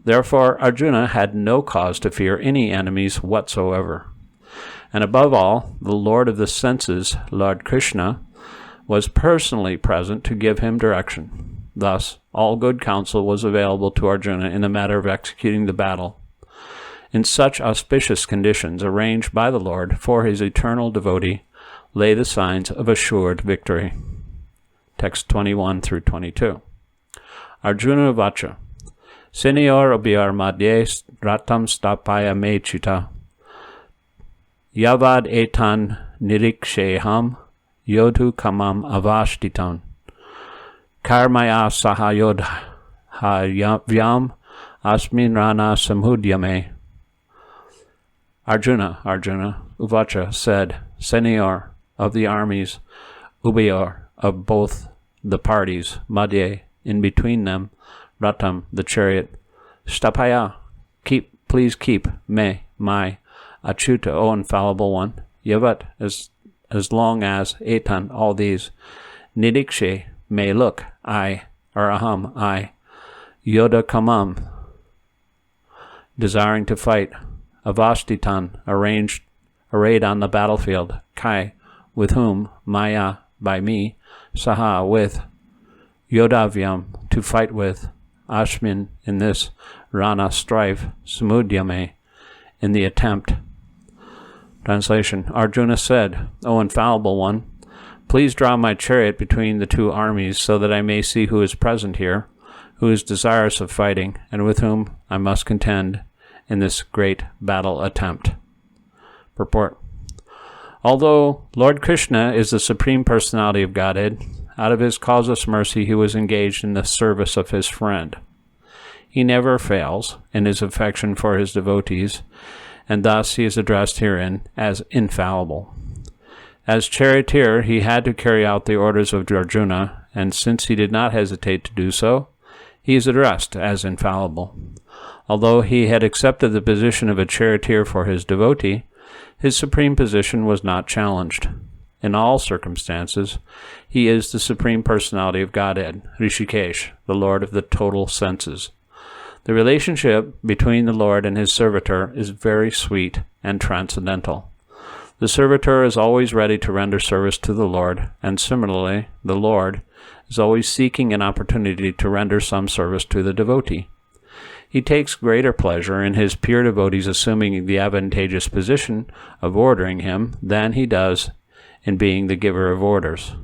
Therefore, Arjuna had no cause to fear any enemies whatsoever. And above all, the Lord of the senses, Lord Krishna, was personally present to give him direction. Thus, all good counsel was available to Arjuna in the matter of executing the battle. In such auspicious conditions arranged by the Lord for his eternal devotee lay the signs of assured victory. Text 21 through 22. Arjuna Vacha. Senior obiar madhye ratam stapaya mechita. Yavad etan niriksheham yodhu kamam avashtitan. Karmaya sahayodhavyam asmin rana samhudyame. Arjuna, Uvacha said, Senior of the armies, Ubayar of both the parties, Madhye, in between them, Ratam, the chariot, Stapaya, please keep, me, my, Achyuta, O infallible one, Yavat, as long as, Etan, all these, Nidikshe, may look, I, or Aham, I, Yoda Kamam, desiring to fight, Avastitan, arrayed on the battlefield, Kai, with whom, Maya, by me, Saha, with, Yodavyam, to fight with, Ashmin, in this, Rana, strife, Samudhyame, in the attempt. Translation. Arjuna said, O infallible one, please draw my chariot between the two armies so that I may see who is present here, who is desirous of fighting, and with whom I must contend in this great battle attempt. Purport. Although Lord Krishna is the Supreme Personality of Godhead, out of his causeless mercy he was engaged in the service of his friend. He never fails in his affection for his devotees, and thus he is addressed herein as infallible. As charioteer, he had to carry out the orders of Arjuna, and since he did not hesitate to do so, he is addressed as infallible. Although he had accepted the position of a charioteer for his devotee, his supreme position was not challenged. In all circumstances, he is the Supreme Personality of Godhead, Rishikesh, the Lord of the total senses. The relationship between the Lord and his servitor is very sweet and transcendental. The servitor is always ready to render service to the Lord, and similarly, the Lord is always seeking an opportunity to render some service to the devotee. He takes greater pleasure in his pure devotees assuming the advantageous position of ordering him than he does in being the giver of orders.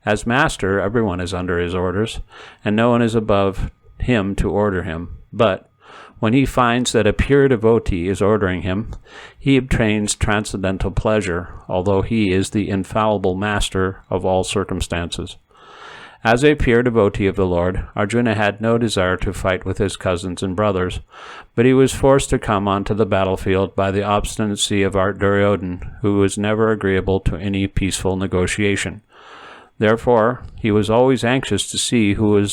As master, everyone is under his orders, and no one is above him to order him. But when he finds that a pure devotee is ordering him, he obtains transcendental pleasure, although he is the infallible master of all circumstances. As a pure devotee of the Lord, Arjuna had no desire to fight with his cousins and brothers, but he was forced to come onto the battlefield by the obstinacy of Duryodhana, who was never agreeable to any peaceful negotiation. Therefore, he was always anxious to see who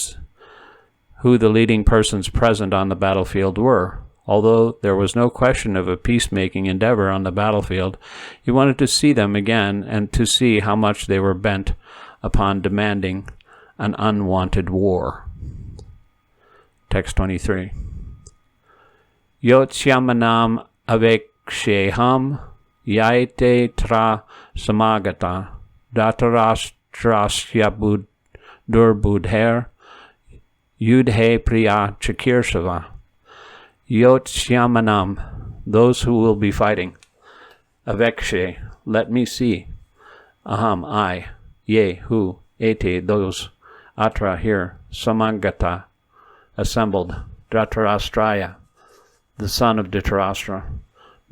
the leading persons present on the battlefield were. Although there was no question of a peacemaking endeavor on the battlefield, he wanted to see them again and to see how much they were bent upon demanding an unwanted war. Text 23. Yotsyamanam aveksheham yaite tra samagata datarastrasya durbudher yudhe priya chakirsava. Yotsyamanam, those who will be fighting. Avekshe, let me see. Aham, I. Ye, who. Ete, those. Atra, here. Samagata, assembled. Dratarastraya, the son of Dhritarashtra.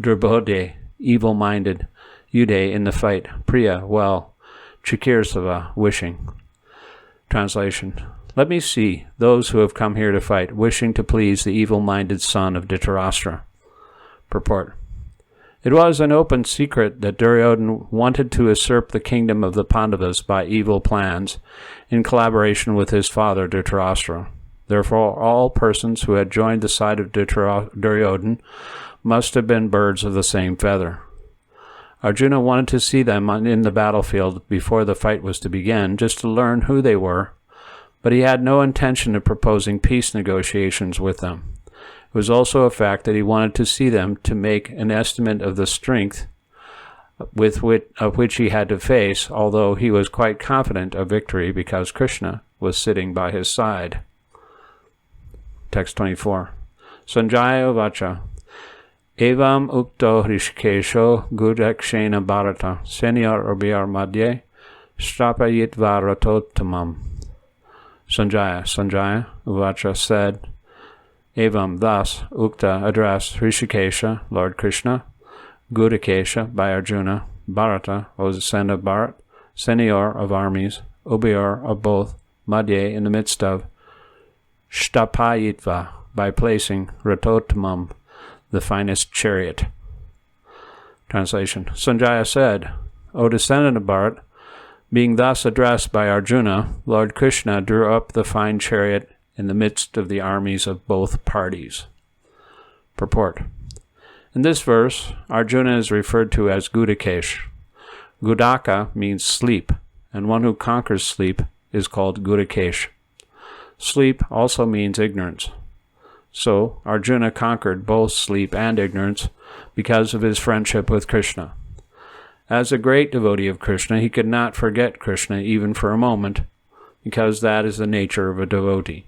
Durbodhe, evil-minded. Yude, in the fight. Priya, well. Chikirsava, wishing. Translation. Let me see those who have come here to fight, wishing to please the evil-minded son of Dhritarashtra. Purport. It was an open secret that Duryodhana wanted to usurp the kingdom of the Pandavas by evil plans, in collaboration with his father Dhritarashtra. Therefore, all persons who had joined the side of Duryodhana must have been birds of the same feather. Arjuna wanted to see them in the battlefield before the fight was to begin, just to learn who they were, but he had no intention of proposing peace negotiations with them. It was also a fact that he wanted to see them to make an estimate of the strength of which he had to face, although he was quite confident of victory because Krishna was sitting by his side. Text 24. Sanjaya Vacha Evam Ukto Hrishikesho Kurukṣetra Bharata Senior Obiar Madhye Strapayitva Ratottamam. Sanjaya Vacha said, Evam, thus, Ukta addressed Hrishikesha, Lord Krishna, Kurukṣetra by Arjuna, Bharata, O son of Bharat, Senior of armies, Obior of both, Madhye in the midst of, Shtapayitva by placing Ratottamam, the finest chariot. Translation. Sanjaya said, O descendant of Bharat, being thus addressed by Arjuna, Lord Krishna drew up the fine chariot in the midst of the armies of both parties. Purport. In this verse, Arjuna is referred to as Kurukṣetra. Gudaka means sleep, and one who conquers sleep is called Kurukṣetra. Sleep also means ignorance. So, Arjuna conquered both sleep and ignorance because of his friendship with Krishna. As a great devotee of Krishna, he could not forget Krishna even for a moment, because that is the nature of a devotee.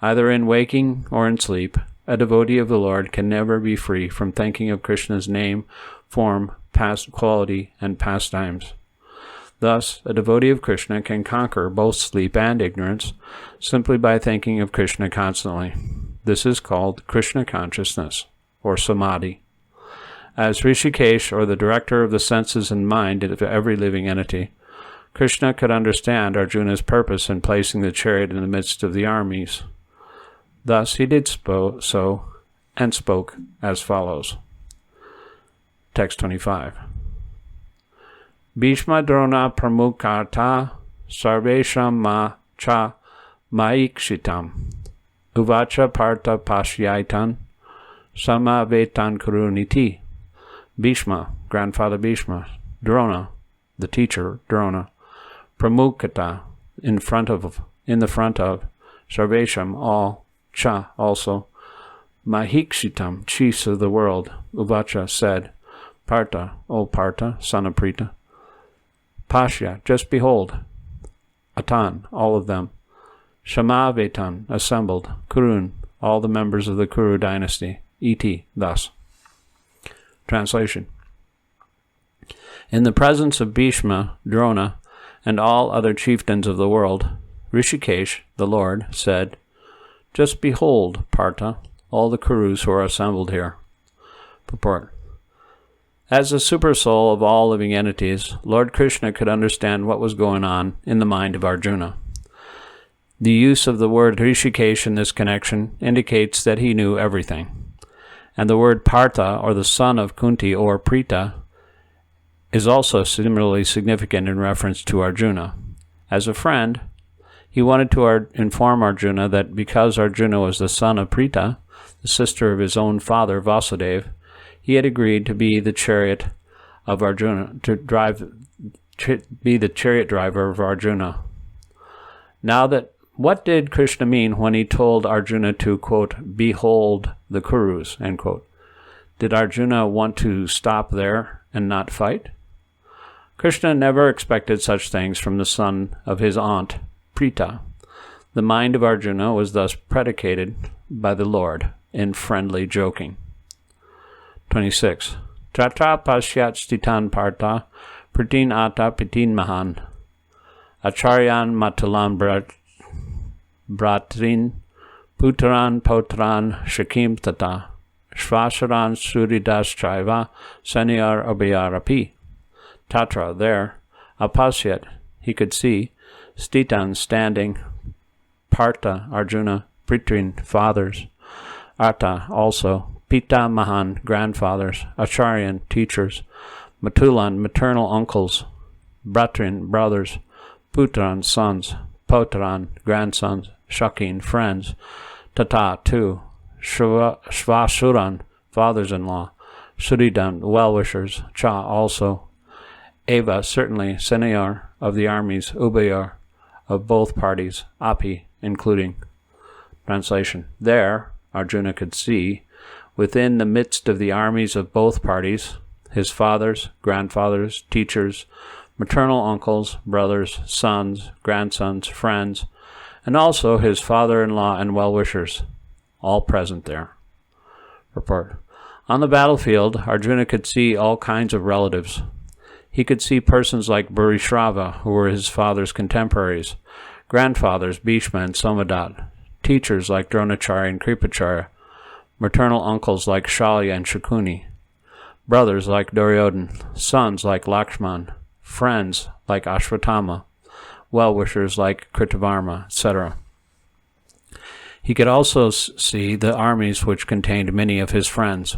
Either in waking or in sleep, a devotee of the Lord can never be free from thinking of Krishna's name, form, past quality, and pastimes. Thus, a devotee of Krishna can conquer both sleep and ignorance simply by thinking of Krishna constantly. This is called Krishna consciousness, or samadhi. As Hrishikesh, or the director of the senses and mind of every living entity, Krishna could understand Arjuna's purpose in placing the chariot in the midst of the armies. Thus he did so, and spoke as follows. Text 25. Bhishma Drona Pramukharta Sarvesham Ma Cha Maikshitam Uvacha Partha Pashyaitan Samavetan Kuruniti. Bhishma, grandfather Bhishma, Drona, the teacher Drona, Pramukhata, in the front of, Sarvesham, all, Cha, also, Mahikshitam, chiefs of the world, Uvacha said, Partha, O Partha, son of Pritha, Pashya, just behold, Atan, all of them, Shamavetan, assembled, Kurun, all the members of the Kuru dynasty, iti, thus. Translation. In the presence of Bhishma, Drona, and all other chieftains of the world, Hrishikesh, the Lord, said, Just behold, Partha, all the Kurus who are assembled here. Purport. As the supersoul of all living entities, Lord Krishna could understand what was going on in the mind of Arjuna. The use of the word Hrishikesh in this connection indicates that he knew everything. And the word Partha, or the son of Kunti or Pritha, is also similarly significant in reference to Arjuna. As a friend, he wanted to inform Arjuna that because Arjuna was the son of Pritha, the sister of his own father Vasudeva, he had agreed to be the chariot of Arjuna, be the chariot driver of Arjuna. What did Krishna mean when he told Arjuna to, quote, behold the Kurus, end quote? Did Arjuna want to stop there and not fight? Krishna never expected such things from the son of his aunt, Pritha. The mind of Arjuna was thus predicated by the Lord in friendly joking. 26. Tratra pasyat stitan partha pratin ata pitin mahan acharyan matalam Bratrin, Putran, Potran, Shakim Tata, Shvasaran, Suridas Chaiva, Senior Abhyarapi. Tatra, there, Apasyat, he could see, Stitan, standing, Partha, Arjuna, Pritrin, fathers, Ata, also, Pita Mahan, grandfathers, Acharyan, teachers, Matulan, maternal uncles, Bratrin, brothers, Putran, sons, Potran, grandsons, Shakin, friends, Tata, too, Shvasuran, fathers-in-law, Suridan, well-wishers, Cha, also, Eva, certainly, Senior of the armies, Ubayar, of both parties, api, including. Translation. There, Arjuna could see, within the midst of the armies of both parties, his fathers, grandfathers, teachers, maternal uncles, brothers, sons, grandsons, friends, and also his father-in-law and well-wishers, all present there. Report. On the battlefield, Arjuna could see all kinds of relatives. He could see persons like Bhurishrava, who were his father's contemporaries, grandfathers Bhishma and Somadat, teachers like Dronacharya and Kripacharya, maternal uncles like Shalya and Shakuni, brothers like Duryodhan, sons like Lakshman, friends like Ashwatthama, well-wishers like Kritavarma, etc. He could also see the armies which contained many of his friends.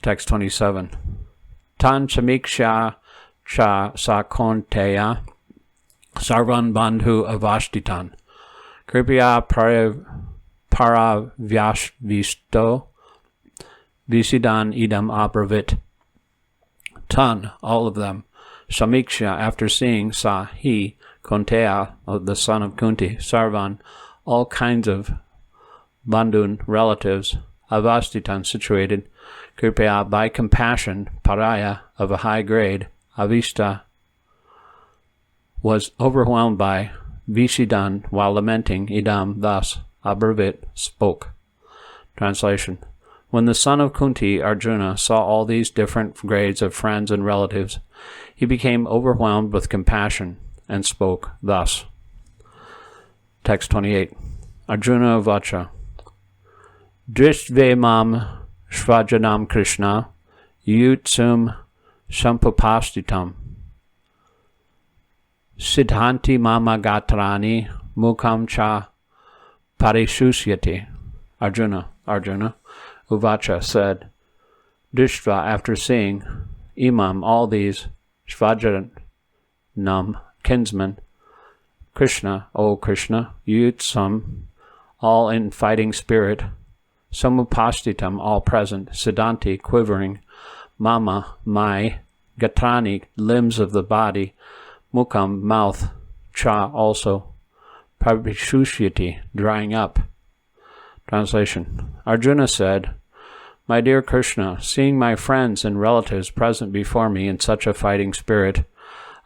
Text 27. Tan samiksha cha sakonteya sarvan bandhu avashtitan kripya paravyashvisto visidan idam abravit. Tan, all of them, samiksha, after seeing, sa, he, konteya, the son of Kunti, sarvan, all kinds of bandhun, relatives, avastitan, situated, kripya, by compassion, paraya, of a high grade, avista, was overwhelmed by, visidan, while lamenting, idam, thus, abravit, spoke. Translation. When the son of Kunti, Arjuna, saw all these different grades of friends and relatives, he became overwhelmed with compassion and spoke thus. Text 28. Arjuna Vacha. Drishtve mam JagannathKrishna yutsum sampupastitam siddhanti mama gatrani mukham cha parishusyati. Arjuna Uvacha said, Drishtva, after seeing, imam, all these, Shvajanam, kinsmen, Krishna, O Krishna, Yutsam, all in fighting spirit, Samupastitam, all present, Siddhanti, quivering, Mama, my, Gatrani, limbs of the body, Mukham, mouth, Cha, also, Parishusyati, drying up. Translation. Arjuna said, My dear Krishna, seeing my friends and relatives present before me in such a fighting spirit,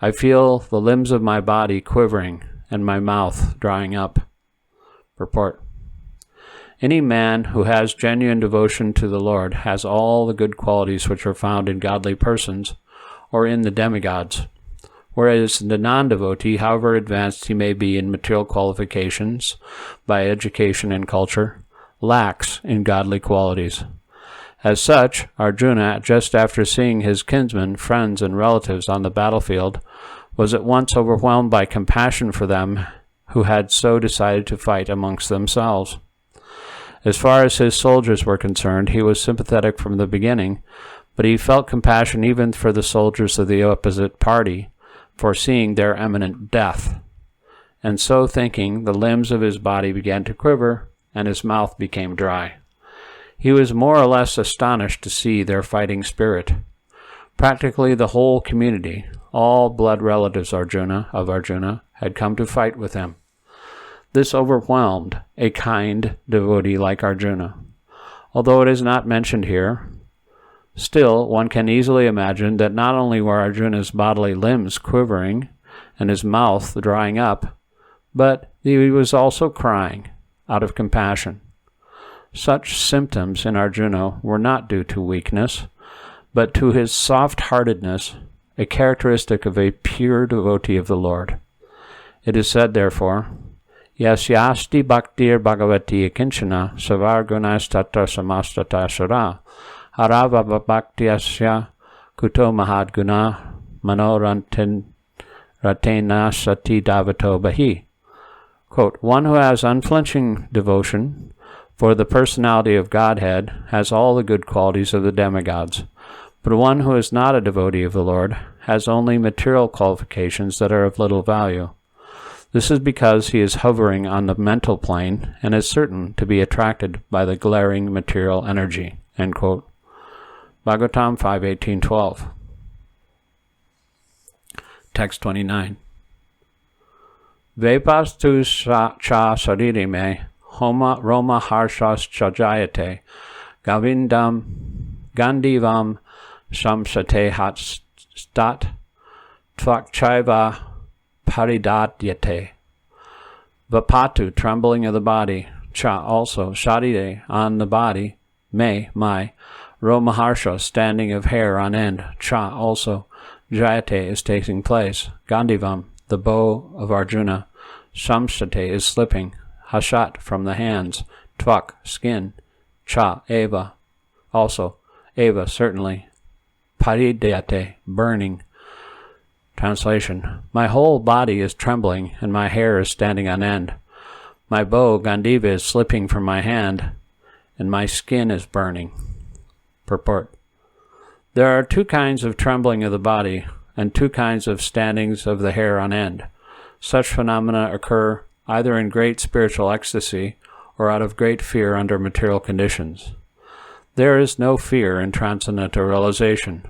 I feel the limbs of my body quivering and my mouth drying up. Purport. Any man who has genuine devotion to the Lord has all the good qualities which are found in godly persons or in the demigods, whereas the non-devotee, however advanced he may be in material qualifications, by education and culture, lacks in godly qualities. As such, Arjuna, just after seeing his kinsmen, friends, and relatives on the battlefield, was at once overwhelmed by compassion for them who had so decided to fight amongst themselves. As far as his soldiers were concerned, he was sympathetic from the beginning, but he felt compassion even for the soldiers of the opposite party, foreseeing their imminent death. And so thinking, the limbs of his body began to quiver, and his mouth became dry. He was more or less astonished to see their fighting spirit. Practically the whole community, all blood relatives of Arjuna, had come to fight with him. This overwhelmed a kind devotee like Arjuna. Although it is not mentioned here, still one can easily imagine that not only were Arjuna's bodily limbs quivering and his mouth drying up, but he was also crying out of compassion. Such symptoms in Arjuna were not due to weakness, but to his soft-heartedness, a characteristic of a pure devotee of the Lord. It is said, therefore, Yasyasti bhaktir bhagavati kinchana savar gunas tatra samastata sura harava bhaktyasya kuto mahad guna manorantin ratena sati davato bahi. Quote, one who has unflinching devotion for the personality of Godhead has all the good qualities of the demigods, but one who is not a devotee of the Lord has only material qualifications that are of little value. This is because he is hovering on the mental plane and is certain to be attracted by the glaring material energy. End quote. Bhagavatam 5.18.12. Text 29. Vepastu cha sariri me, homa roma harshas chajayate, gandivam samsate hat stat, tvakchaiva paridadyate. Vapatu, trembling of the body, cha also, sharire, on the body, me, my, romaharsha, standing of hair on end, cha also, jayate is taking place, gandivam, the bow of Arjuna, samsate is slipping, hashat, from the hands, tvak, skin, cha, eva, also, eva, certainly, paridyate, burning. Translation. My whole body is trembling, and my hair is standing on end. My bow, Gandiva, is slipping from my hand, and my skin is burning. Purport. There are two kinds of trembling of the body, and two kinds of standings of the hair on end. Such phenomena occur either in great spiritual ecstasy or out of great fear under material conditions. There is no fear in transcendental realization.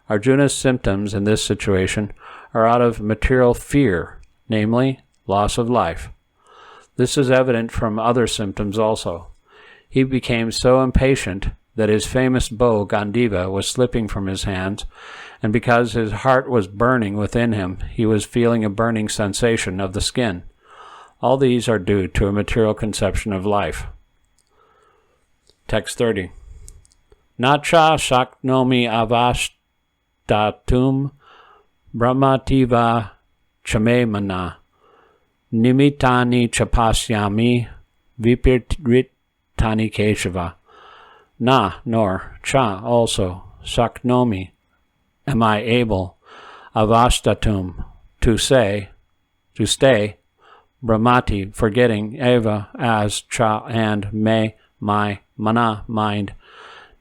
Arjuna's symptoms in this situation are out of material fear, namely, loss of life. This is evident from other symptoms also. He became so impatient that his famous bow, Gandiva, was slipping from his hands, and because his heart was burning within him, he was feeling a burning sensation of the skin. All these are due to a material conception of life. Text 30. Nacha shaknomi avashtatum brahmativa chamemana nimitani chapasyami vipritani keshava. Na, nor, cha, also, saknomi, am I able, avashtatum, to stay, brahmati, forgetting, eva, as, cha, and, me, my, mana, mind,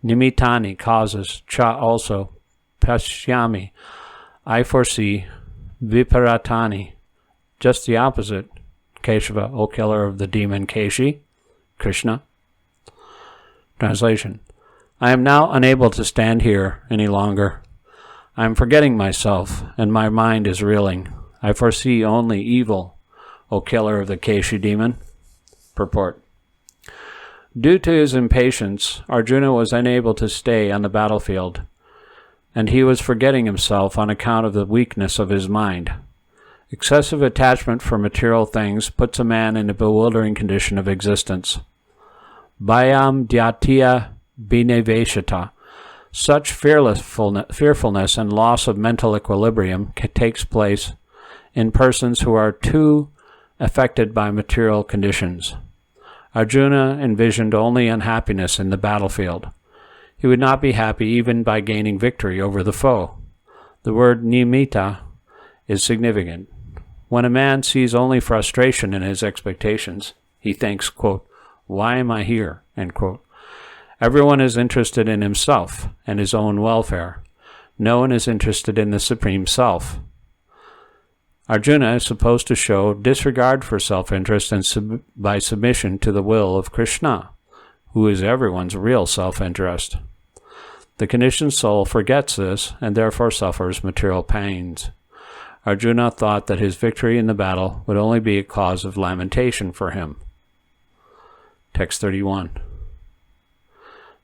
nimitani, causes, cha, also, pashyami, I foresee, viparatani, just the opposite, Keshava, O killer of the demon Keshi, Krishna. Translation. I am now unable to stand here any longer. I am forgetting myself, and my mind is reeling. I foresee only evil, O killer of the Keshi demon. Purport. Due to his impatience, Arjuna was unable to stay on the battlefield, and he was forgetting himself on account of the weakness of his mind. Excessive attachment for material things puts a man in a bewildering condition of existence. Bhayam dhyatya bineveshata. Such fearfulness and loss of mental equilibrium takes place in persons who are too affected by material conditions. Arjuna envisioned only unhappiness in the battlefield. He would not be happy even by gaining victory over the foe. The word nimita is significant. When a man sees only frustration in his expectations, he thinks, quote, why am I here? End quote. Everyone is interested in himself and his own welfare. No one is interested in the Supreme Self. Arjuna is supposed to show disregard for self-interest and by submission to the will of Krishna, who is everyone's real self-interest. The conditioned soul forgets this and therefore suffers material pains. Arjuna thought that his victory in the battle would only be a cause of lamentation for him. Text 31.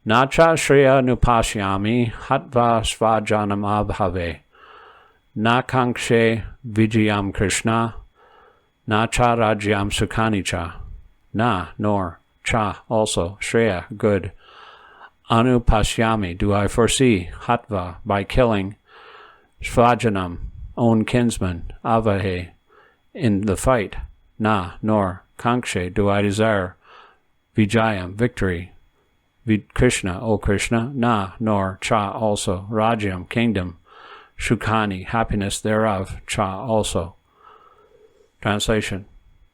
Nacha shreya nupashyami hatva svajanam abhave. Na kankshe vijayam Krishna. Nacha rajyam sukhanicha. Na, nor, cha, also, shreya, good. Anupashyami, do I foresee, hatva, by killing, svajanam, own kinsman, avahe, in the fight. Na, nor, kankshe, do I desire, vijayam, victory, Krishna, O Krishna, na, nor, cha, also, rajyam, kingdom, shukhani, happiness thereof, cha, also. Translation.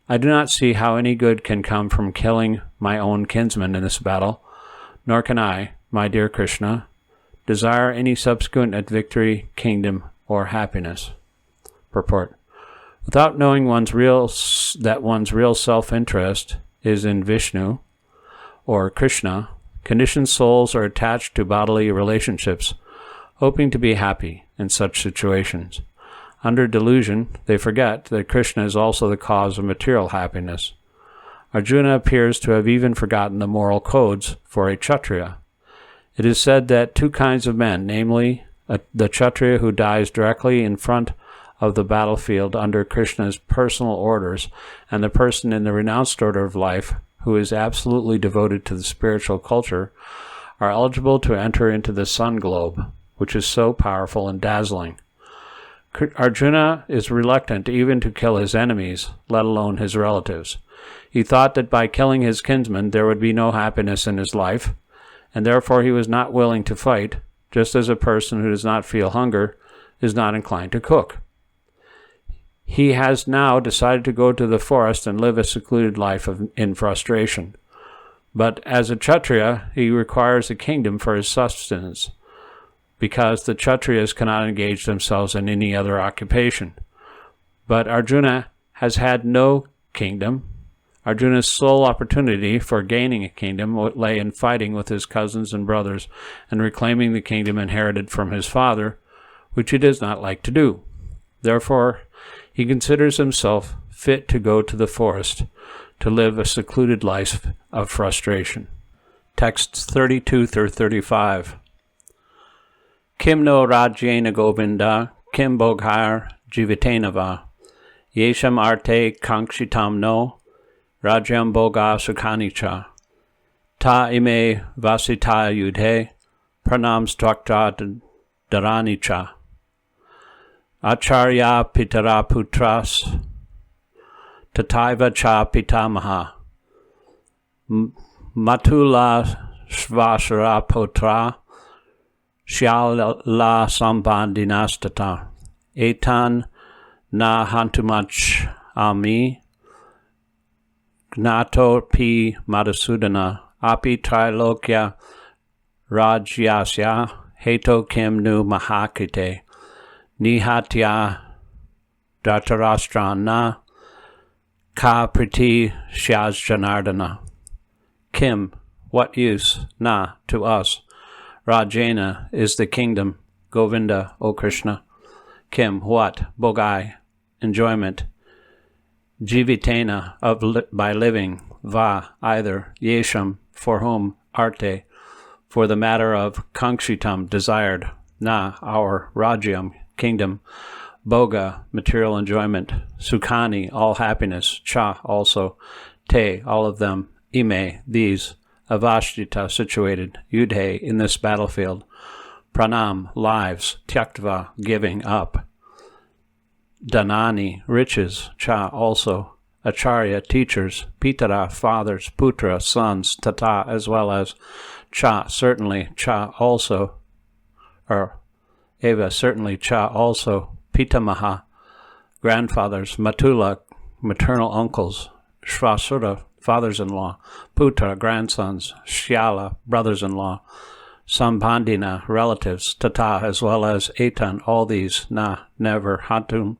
I do not see how any good can come from killing my own kinsman in this battle, nor can I, my dear Krishna, desire any subsequent victory, kingdom, or happiness. Purport. Without knowing that one's real self-interest is in Vishnu, or Krishna, conditioned souls are attached to bodily relationships, hoping to be happy in such situations. Under delusion, they forget that Krishna is also the cause of material happiness. Arjuna appears to have even forgotten the moral codes for a Kshatriya. It is said that two kinds of men, namely the Kshatriya who dies directly in front of the battlefield under Krishna's personal orders, and the person in the renounced order of life who is absolutely devoted to the spiritual culture, are eligible to enter into the sun globe, which is so powerful and dazzling. Arjuna is reluctant even to kill his enemies, let alone his relatives. He thought that by killing his kinsmen there would be no happiness in his life, and therefore he was not willing to fight, just as a person who does not feel hunger is not inclined to cook. He has now decided to go to the forest and live a secluded life in frustration. But as a Kshatriya, he requires a kingdom for his sustenance, because the Kshatriyas cannot engage themselves in any other occupation. But Arjuna has had no kingdom. Arjuna's sole opportunity for gaining a kingdom lay in fighting with his cousins and brothers and reclaiming the kingdom inherited from his father, which he does not like to do. Therefore, he considers himself fit to go to the forest to live a secluded life of frustration. Texts 32 through 35. Kim no rajyena govinda, kim boghair jivitenava, yesham arte kankshitam no, rajyam boga sukhanicha, ta ime vasita yudhe, pranam strakta dharanicha, acharya pitara putras, tataiva cha pitamaha, matula svasara putra, shyala sambandinastata, etan na hantumach ami, gnato pi madhusudana, api trilokya rajyasya, heto kim nu mahakite, nihatya dhatarashtrana, ka priti shyas janardana. Kim, what use, na, to us, Rajena is the kingdom, Govinda, O Krishna. Kim, what, bogai, enjoyment, jivitena, by living, va, either, yesham, for whom, arte, for the matter of kankshitam, desired, na, our, rajyam, kingdom, boga, material enjoyment, sukhani, all happiness, cha, also, te, all of them, ime, these, avashtita, situated, yudhe, in this battlefield, pranam, lives, tyaktva, giving up, dhanani, riches, cha, also, acharya, teachers, pitara, fathers, putra, sons, tata, as well as, cha, certainly, cha, also, or eva, certainly, cha, also, pitamaha, grandfathers, matula, maternal uncles, shvasura, fathers-in-law, putra, grandsons, shyala, brothers-in-law, sambandina, relatives, tata, as well as etan, all these, na, never, hatum,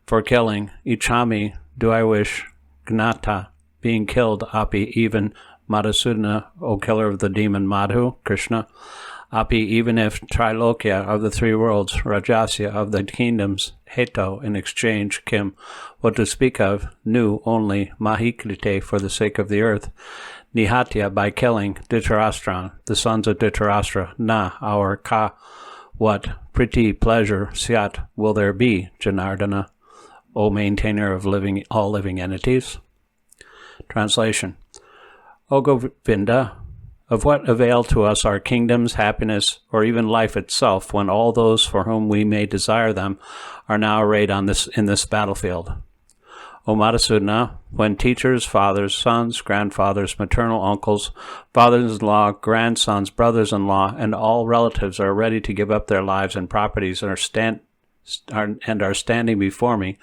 for killing, ichami, do I wish, gnata, being killed, api, even, madhusudana, O killer of the demon Madhu, Krishna, api, even if trilokya, of the three worlds, rajasya, of the kingdoms, heto, in exchange, kim, what to speak of, nu, only, mahikrite, for the sake of the earth, nihatya, by killing, Dhritarashtra, the sons of Dhritarashtra, na, our, ka, what, priti, pleasure, syat, will there be, Janardana, O maintainer of living, all living entities. Translation. O Govinda, of what avail to us are kingdoms, happiness, or even life itself, when all those for whom we may desire them are now arrayed in this battlefield? O Madhusudana, when teachers, fathers, sons, grandfathers, maternal uncles, fathers-in-law, grandsons, brothers-in-law, and all relatives are ready to give up their lives and properties and are standing before me,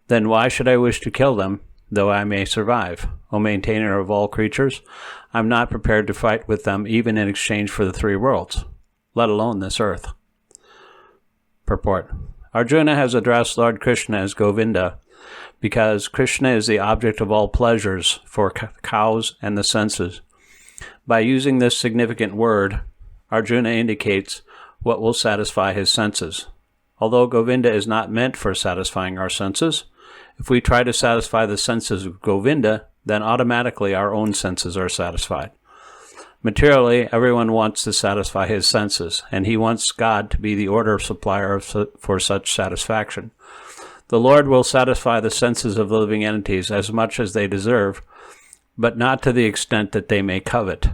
then why should I wish to kill them, though I may survive? O maintainer of all creatures, I am not prepared to fight with them even in exchange for the three worlds, let alone this earth. Purport. Arjuna has addressed Lord Krishna as Govinda because Krishna is the object of all pleasures for cows and the senses. By using this significant word, Arjuna indicates what will satisfy his senses. Although Govinda is not meant for satisfying our senses, if we try to satisfy the senses of Govinda, then automatically our own senses are satisfied. Materially, everyone wants to satisfy his senses, and he wants God to be the order supplier for such satisfaction. The Lord will satisfy the senses of living entities as much as they deserve, but not to the extent that they may covet.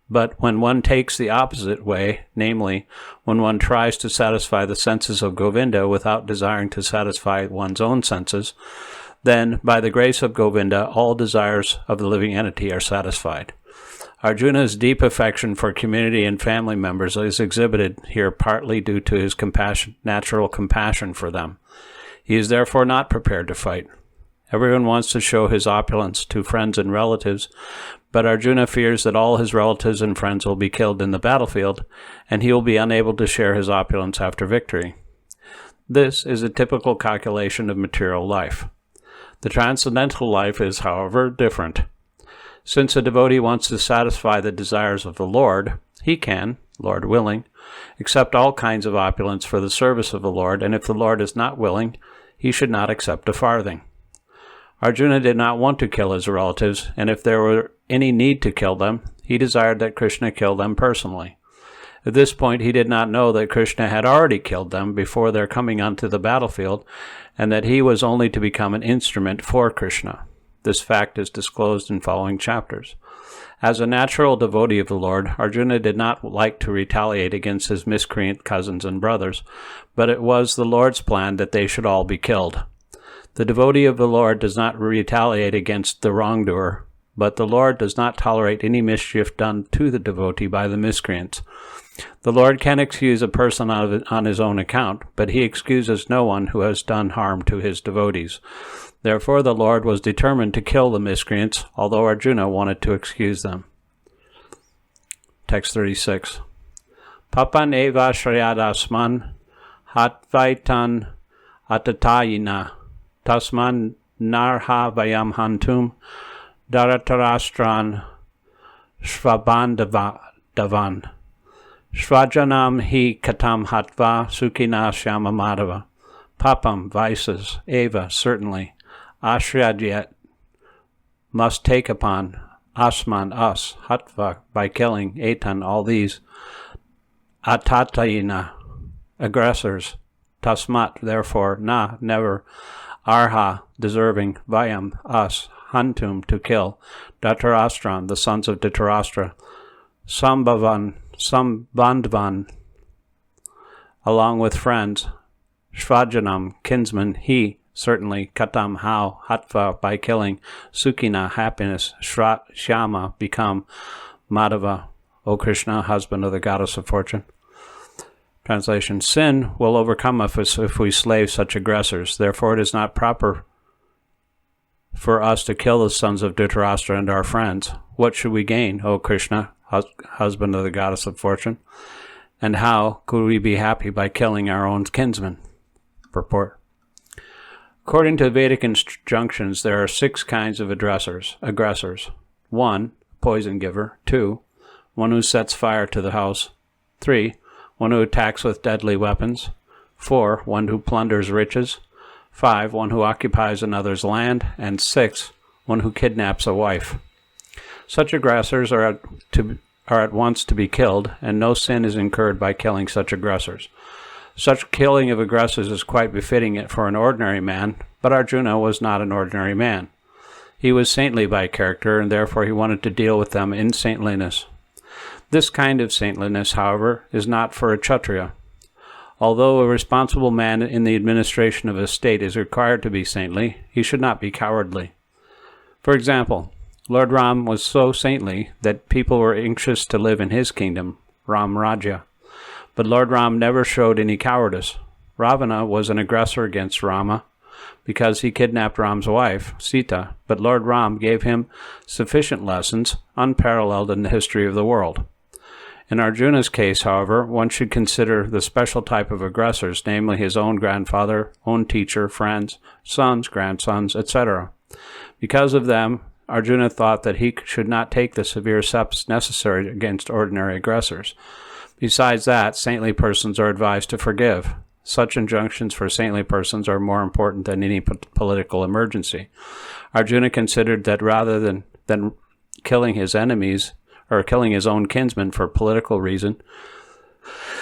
But when one takes the opposite way, namely, when one tries to satisfy the senses of Govinda without desiring to satisfy one's own senses, then, by the grace of Govinda, all desires of the living entity are satisfied. Arjuna's deep affection for community and family members is exhibited here partly due to his natural compassion for them. He is therefore not prepared to fight. Everyone wants to show his opulence to friends and relatives, but Arjuna fears that all his relatives and friends will be killed in the battlefield, and he will be unable to share his opulence after victory. This is a typical calculation of material life. The transcendental life is, however, different. Since a devotee wants to satisfy the desires of the Lord, he can, Lord willing, accept all kinds of opulence for the service of the Lord, and if the Lord is not willing, he should not accept a farthing. Arjuna did not want to kill his relatives, and if there were any need to kill them, he desired that Krishna kill them personally. At this point, he did not know that Krishna had already killed them before their coming onto the battlefield, and that he was only to become an instrument for Krishna. This fact is disclosed in following chapters. As a natural devotee of the Lord, Arjuna did not like to retaliate against his miscreant cousins and brothers, but it was the Lord's plan that they should all be killed. The devotee of the Lord does not retaliate against the wrongdoer, but the Lord does not tolerate any mischief done to the devotee by the miscreants. The Lord can excuse a person on his own account, but he excuses no one who has done harm to his devotees. Therefore the Lord was determined to kill the miscreants, although Arjuna wanted to excuse them. Text 36. Papan eva shrayadasman hatvaitan atatayina tasman narha vayam hantum daratarastran shvabandavan shvajanam hi katam hatva sukhina shyama madhava papam vices eva certainly ashrayat must take upon asman us hatva by killing etan all these atatayina aggressors tasmat therefore na never arha deserving vayam us hantum to kill Dhatarashtra the sons of Dhritarashtra Sambandvan along with friends Shvajanam kinsman he certainly katam how hatva by killing Sukhina happiness Shyama become Madhava O Krishna husband of the goddess of fortune. Translation: sin will overcome us if we slay such aggressors. Therefore, it is not proper for us to kill the sons of Dhritarashtra and our friends. What should we gain, O Krishna, husband of the goddess of fortune? And how could we be happy by killing our own kinsmen? Purport. According to Vedic injunctions, there are 6 kinds of aggressors. 1. Poison giver. 2. One who sets fire to the house. 3. One who attacks with deadly weapons. 4. One who plunders riches. 5. One who occupies another's land. And 6. One who kidnaps a wife. Such aggressors are at once to be killed, and no sin is incurred by killing such aggressors. Such killing of aggressors is quite befitting it for an ordinary man, but Arjuna was not an ordinary man. He was saintly by character, and therefore he wanted to deal with them in saintliness. This kind of saintliness, however, is not for a Kshatriya. Although a responsible man in the administration of a state is required to be saintly, he should not be cowardly. For example, Lord Ram was so saintly that people were anxious to live in his kingdom, Ram Rajya. But Lord Ram never showed any cowardice. Ravana was an aggressor against Rama because he kidnapped Ram's wife, Sita, but Lord Ram gave him sufficient lessons, unparalleled in the history of the world. In Arjuna's case, however, one should consider the special type of aggressors, namely his own grandfather, own teacher, friends, sons, grandsons, etc. Because of them, Arjuna thought that he should not take the severe steps necessary against ordinary aggressors. Besides that, saintly persons are advised to forgive. Such injunctions for saintly persons are more important than any political emergency. Arjuna considered that rather than killing his enemies or killing his own kinsmen for political reason,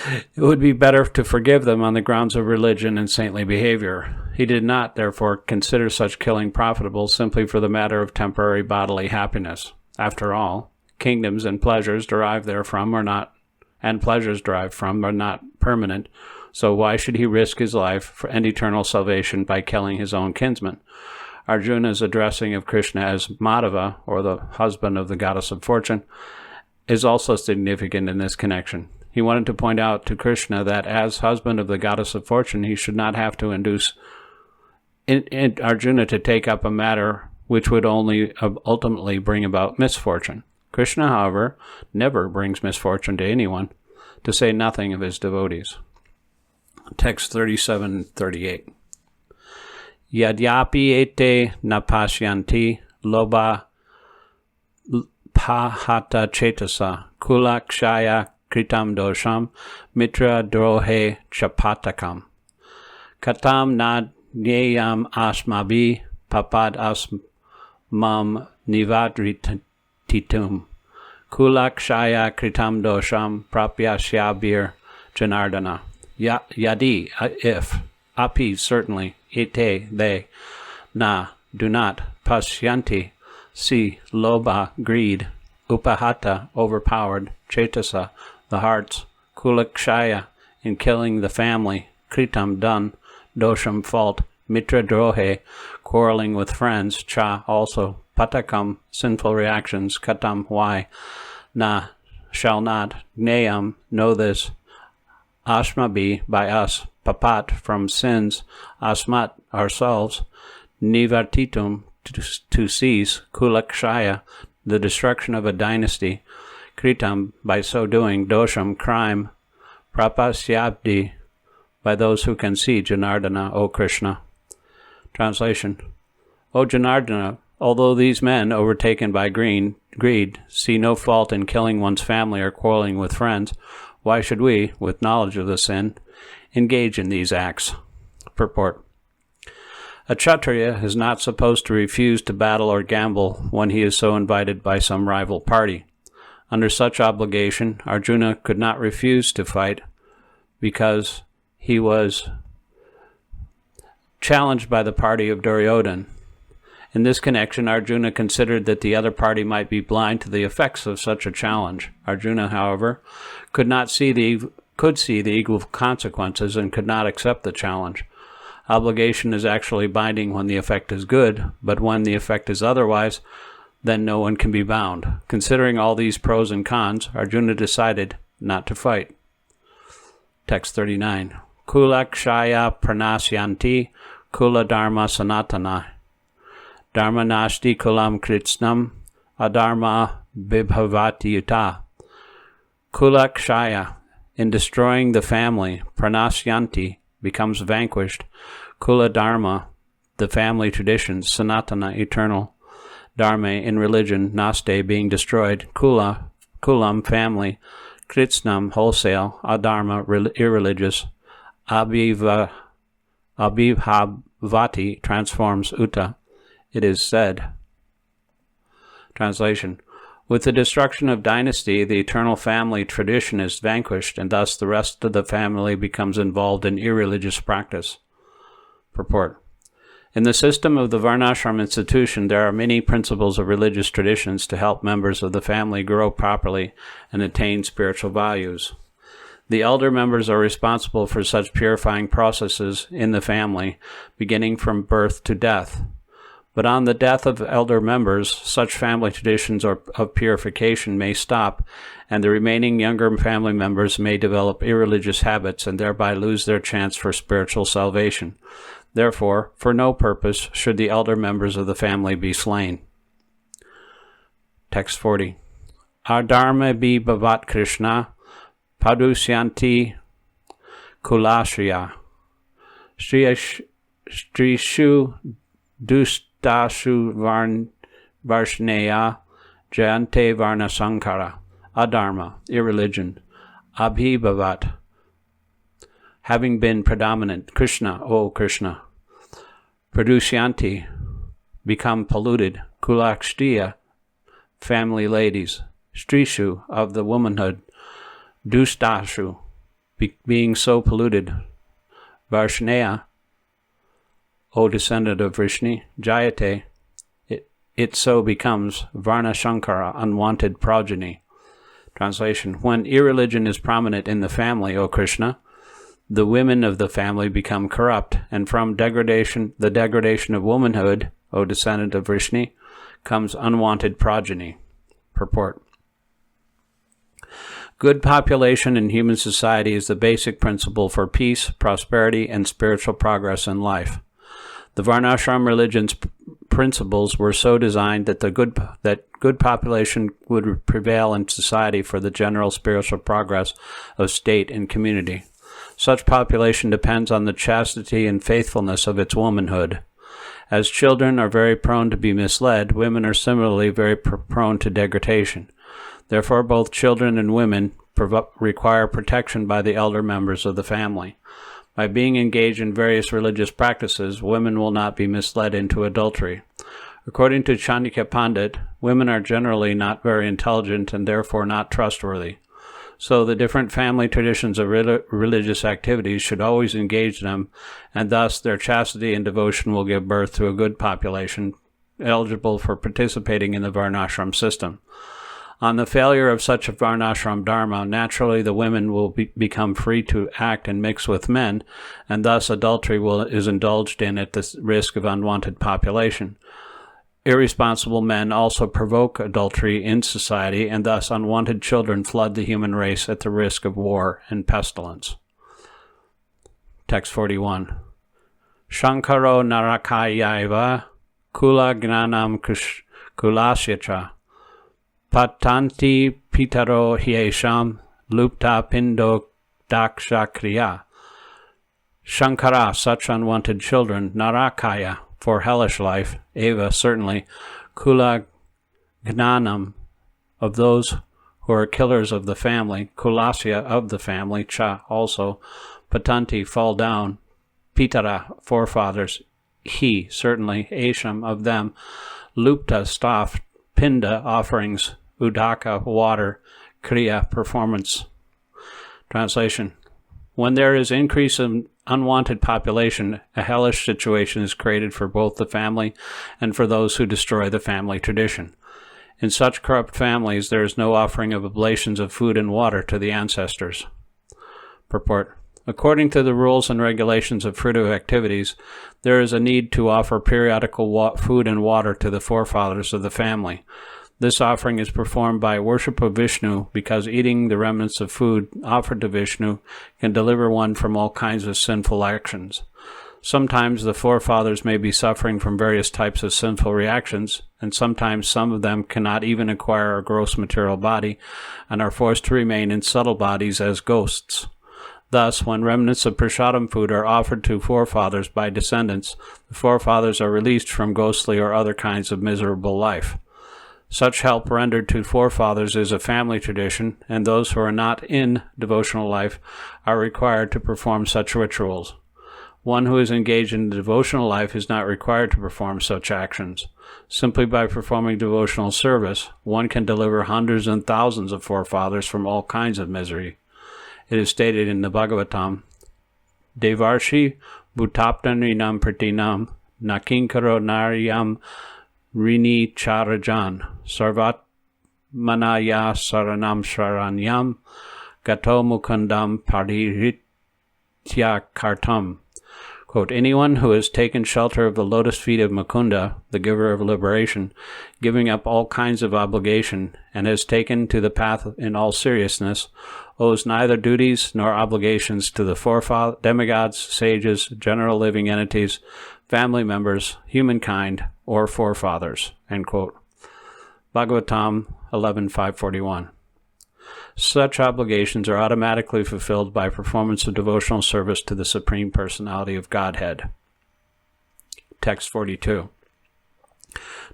it would be better to forgive them on the grounds of religion and saintly behavior. He did not, therefore, consider such killing profitable simply for the matter of temporary bodily happiness. After all, kingdoms and pleasures derived therefrom are not permanent, so why should he risk his life and eternal salvation by killing his own kinsmen? Arjuna's addressing of Krishna as Madhava, or the husband of the goddess of fortune, is also significant in this connection. He wanted to point out to Krishna that as husband of the goddess of fortune, he should not have to induce Arjuna to take up a matter which would only ultimately bring about misfortune. Krishna, however, never brings misfortune to anyone, to say nothing of his devotees. Text 37 and 38. Yadyapi ete na pasyanti loba pahata chetasa kulakshaya kritam dosham mitra drohe chapatakam katam nad nyayam asmabi papad asmam nivadrititum kulakshaya kritam dosham prapyasyabir janardana. Yadi, if, api, certainly, ete, they, na, do not, pasyanti, see, loba, greed, upahata, overpowered, chetasa, the hearts, kulakshaya, in killing the family, kritam, done, dosham, fault, mitra drohe, quarreling with friends, cha, also, patakam, sinful reactions, katam, why, na, shall not, gnayam, know this, ashmabi, by us, papat, from sins, asmat, ourselves, nivartitum, to cease, kulakshaya, the destruction of a dynasty, kritam, by so doing, dosham, crime, prapasyabdi, by those who can see, Janardana, O Krishna. Translation. O Janardana, although these men, overtaken by greed, see no fault in killing one's family or quarreling with friends, why should we, with knowledge of the sin, engage in these acts? Purport. A Kshatriya is not supposed to refuse to battle or gamble when he is so invited by some rival party. Under such obligation, Arjuna could not refuse to fight because he was challenged by the party of Duryodhana. In this connection, Arjuna considered that the other party might be blind to the effects of such a challenge. Arjuna, however, could see the evil consequences and could not accept the challenge. Obligation is actually binding when the effect is good, but when the effect is otherwise, then no one can be bound. Considering all these pros and cons, Arjuna decided not to fight. Text 39. Kulakshaya pranasyanti kula dharma sanatana. Dharma nashti kulam kritsnam adharma bibhavati yuta. Kulakshaya, in destroying the family, pranasyanti, becomes vanquished. Kula dharma, the family traditions, sanatana, eternal. Dharma, in religion, naste, being destroyed. Kulam, family. Kritsnam, wholesale. Adharma, irreligious. Abhibhavati, transforms. Uta, it is said. Translation. With the destruction of dynasty, the eternal family tradition is vanquished, and thus the rest of the family becomes involved in irreligious practice. Purport. In the system of the Varnashram institution, there are many principles of religious traditions to help members of the family grow properly and attain spiritual values. The elder members are responsible for such purifying processes in the family, beginning from birth to death. But on the death of elder members, such family traditions of purification may stop, and the remaining younger family members may develop irreligious habits and thereby lose their chance for spiritual salvation. Therefore, for no purpose should the elder members of the family be slain. Text 40. Ardharma bi bhavat Krishna padusyanti kulashriya strishu dashu varshneya jayante varna sankara. Adharma, irreligion. Abhibhavat, having been predominant, Krishna, O Krishna, Pradusyanti, become polluted, Kurukṣetra, family ladies, Strishu, of the womanhood, Dustashu, being so polluted, Varshnaya, O descendant of Vrishni, Jayate, it so becomes, Varna Shankara, unwanted progeny. Translation: when irreligion is prominent in the family, O Krishna, the women of the family become corrupt, and from the degradation of womanhood, O descendant of Vrishni, comes unwanted progeny. Purport: good population in human society is the basic principle for peace, prosperity, and spiritual progress in life. The Varnashram religion's principles were so designed that good population would prevail in society for the general spiritual progress of state and community. Such population depends on the chastity and faithfulness of its womanhood. As children are very prone to be misled, women are similarly very prone to degradation. Therefore, both children and women require protection by the elder members of the family. By being engaged in various religious practices, women will not be misled into adultery. According to Chandikya Pandit, women are generally not very intelligent and therefore not trustworthy. So the different family traditions of religious activities should always engage them, and thus their chastity and devotion will give birth to a good population eligible for participating in the Varnashram system. On the failure of such a Varnashram dharma, naturally the women will become free to act and mix with men, and thus adultery is indulged in at the risk of unwanted population. Irresponsible men also provoke adultery in society, and thus unwanted children flood the human race at the risk of war and pestilence. Text 41. Shankaro narakayaiva kula gnanam Kurukṣetra patanti pitaro hyesham lupta pindo dakshakriya. Shankara, such unwanted children, narakaya, for hellish life, eva, certainly, kula gnanam, of those who are killers of the family, kulasya, of the family, cha, also, patanti, fall down, pitara, forefathers, he, certainly, asham, of them, lupta, staff, pinda, offerings, udaka, water, kriya, performance. Translation: when there is increase in unwanted population, a hellish situation is created for both the family and for those who destroy the family tradition. In such corrupt families, there is no offering of oblations of food and water to the ancestors. Purport: according to the rules and regulations of fruitive activities, there is a need to offer periodical food and water to the forefathers of the family. This offering is performed by worship of Vishnu because eating the remnants of food offered to Vishnu can deliver one from all kinds of sinful actions. Sometimes the forefathers may be suffering from various types of sinful reactions, and sometimes some of them cannot even acquire a gross material body and are forced to remain in subtle bodies as ghosts. Thus, when remnants of prasadam food are offered to forefathers by descendants, the forefathers are released from ghostly or other kinds of miserable life. Such help rendered to forefathers is a family tradition, and those who are not in devotional life are required to perform such rituals. One who is engaged in the devotional life is not required to perform such actions. Simply by performing devotional service, one can deliver hundreds and thousands of forefathers from all kinds of misery. It is stated in the Bhagavatam, Devarshi bhutaptanrinam pratinam nakinkaro naryam Rini Charajan Sarvat Manaya Saranam Sharanyam Gato Mukundam Pariritya Kartam. Quote, anyone who has taken shelter of the lotus feet of Mukunda, the giver of liberation, giving up all kinds of obligation, and has taken to the path in all seriousness, owes neither duties nor obligations to the demigods, sages, general living entities, family members, humankind, or forefathers. End quote. Bhagavatam 11.541. Such obligations are automatically fulfilled by performance of devotional service to the Supreme Personality of Godhead. Text 42.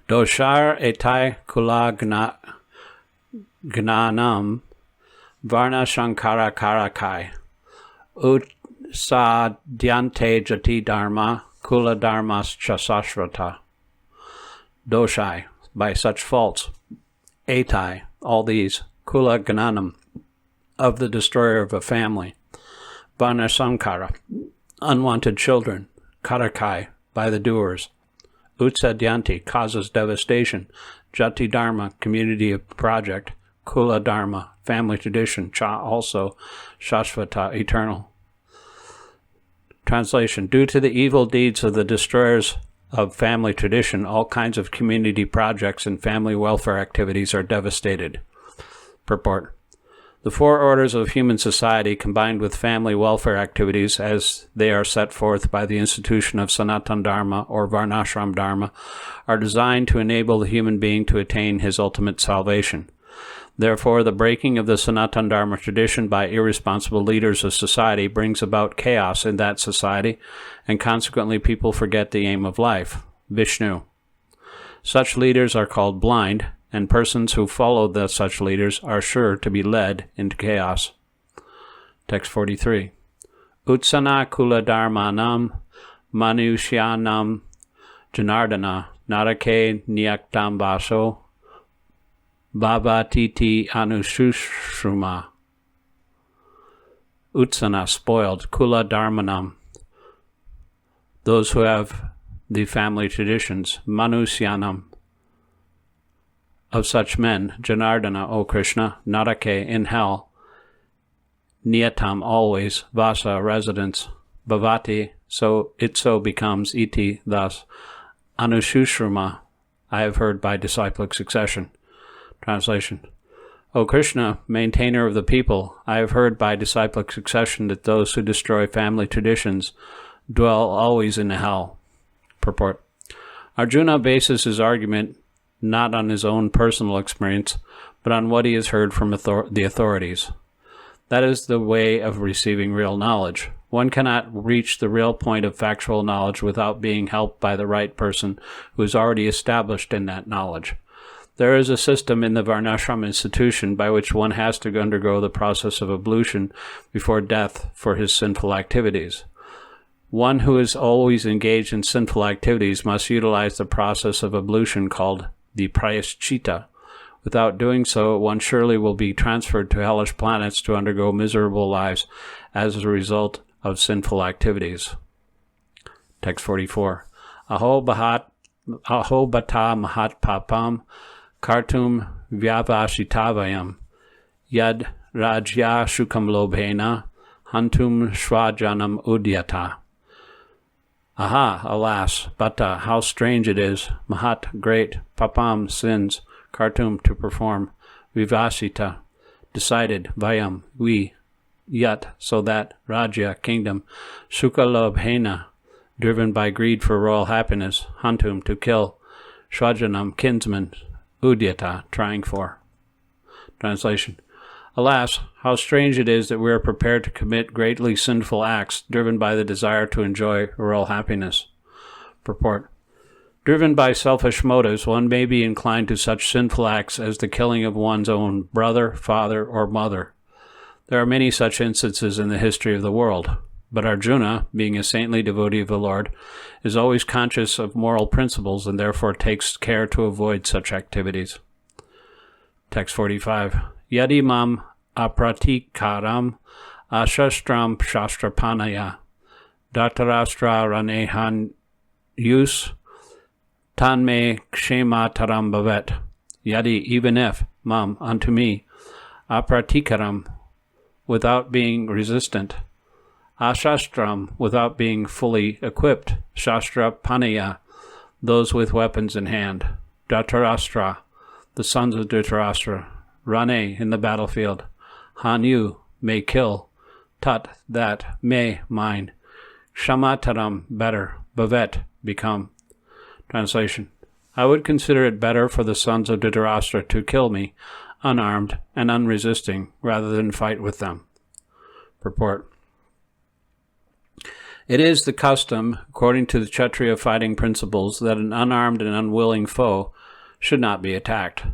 Doshar etai kula gnanam varna shankara karakai ut sa dhyante jati dharma kula dharmas chasashrata. Doshai, by such faults. Etai, all these. Kula gananam, of the destroyer of a family. Varnasankara, unwanted children. Karakai, by the doers. Utsadyanti, causes devastation. Jati dharma, community of project. Kula dharma, family tradition. Cha, also. Shashvata, eternal. Translation. Due to the evil deeds of the destroyers of family tradition, all kinds of community projects and family welfare activities are devastated. Purport. The four orders of human society, combined with family welfare activities as they are set forth by the institution of Sanatana Dharma or Varnashram Dharma, are designed to enable the human being to attain his ultimate salvation. Therefore, the breaking of the Sanatana Dharma tradition by irresponsible leaders of society brings about chaos in that society, and consequently people forget the aim of life, Vishnu. Such leaders are called blind, and persons who follow such leaders are sure to be led into chaos. Text 43. Utsana kula dharmanam manushyanam janardana narake nyaktam vaso Bhavatiti anushruma. Utsana, spoiled. Kula dharmanam, those who have the family traditions. Manusyanam, of such men. Janardana, O Krishna. Narake, in hell. Niyatam, always. Vasa, residence. Bhavati, so it so becomes. Iti, thus. Anushruma, I have heard by disciplic succession. Translation. O Krishna, maintainer of the people, I have heard by disciplic succession that those who destroy family traditions dwell always in hell. Purport. Arjuna bases his argument not on his own personal experience, but on what he has heard from the authorities. That is the way of receiving real knowledge. One cannot reach the real point of factual knowledge without being helped by the right person who is already established in that knowledge. There is a system in the Varnashram institution by which one has to undergo the process of ablution before death for his sinful activities. One who is always engaged in sinful activities must utilize the process of ablution called the prayaschita. Without doing so, one surely will be transferred to hellish planets to undergo miserable lives as a result of sinful activities. Text 44. Aho bata mahat papam Kartum vyavashitavayam yad rajya shukam lobhena hantum shvajanam udyata. Aha, alas, bata, how strange it is, mahat, great, papam, sins, kartum, to perform, vivasita, decided, vayam, we, yat, so that, rajya, kingdom, sukalobhena, driven by greed for royal happiness, hantum, to kill, shvajanam, kinsman, udyata, trying for. Translation. Alas, how strange it is that we are prepared to commit greatly sinful acts driven by the desire to enjoy royal happiness. Purport. Driven by selfish motives, one may be inclined to such sinful acts as the killing of one's own brother, father, or mother. There are many such instances in the history of the world, but Arjuna, being a saintly devotee of the Lord, is always conscious of moral principles and therefore takes care to avoid such activities. Text 45. Yadi mam apratikaram ashastram shastrapanaya datarastra ranehan yus tanme kshemataram bhavet. Yadi, even if, mam, unto me, apratikaram, without being resistant, ashastram, without being fully equipped, shastra panaya, those with weapons in hand, datarastra, the sons of Dhritarashtra, Rane, in the battlefield, Hanyu, may kill, Tat, that, may, mine, Shamataram, better, Bhavet, become. Translation. I would consider it better for the sons of Dhritarashtra to kill me, unarmed and unresisting, rather than fight with them. Purport. It is the custom, according to the Kshatriya fighting principles, that an unarmed and unwilling foe should not be attacked.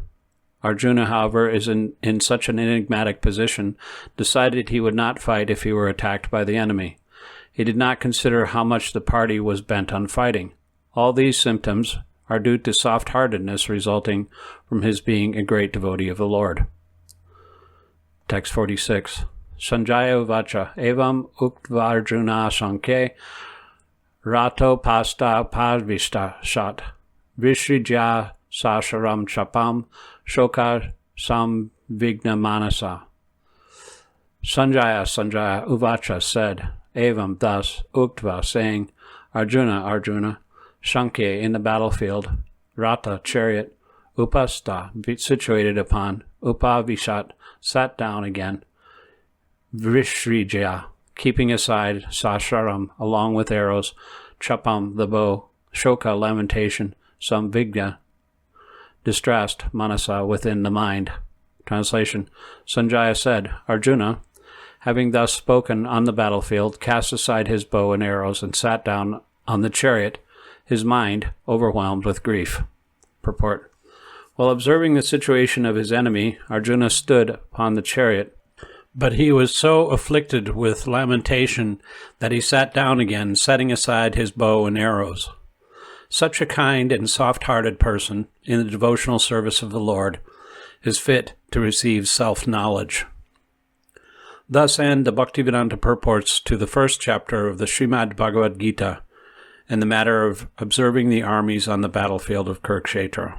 Arjuna, however, is in such an enigmatic position, decided he would not fight if he were attacked by the enemy. He did not consider how much the party was bent on fighting. All these symptoms are due to soft-heartedness resulting from his being a great devotee of the Lord. Text 46. Sanjaya uvacha evam uktvarjuna sankhe rato pasta parvishta shat vishrija sasharam chapam shoka samvigna manasa. Sanjaya uvacha said, evam thus, uktva saying, Arjuna, Shankye in the battlefield, Rata chariot, Upasta situated upon, Upavishat sat down again, Vrishrija keeping aside, Sasharam along with arrows, Chapam the bow, Shoka lamentation, Samvigna distressed, Manasa within the mind. Translation. Sanjaya said, Arjuna, having thus spoken on the battlefield, cast aside his bow and arrows and sat down on the chariot, his mind overwhelmed with grief. Purport. While observing the situation of his enemy, Arjuna stood upon the chariot, but he was so afflicted with lamentation that he sat down again, setting aside his bow and arrows. Such a kind and soft-hearted person in the devotional service of the Lord is fit to receive self-knowledge. Thus end the Bhaktivedanta purports to the first chapter of the Srimad Bhagavad Gita and the matter of observing the armies on the battlefield of Kurukṣetra.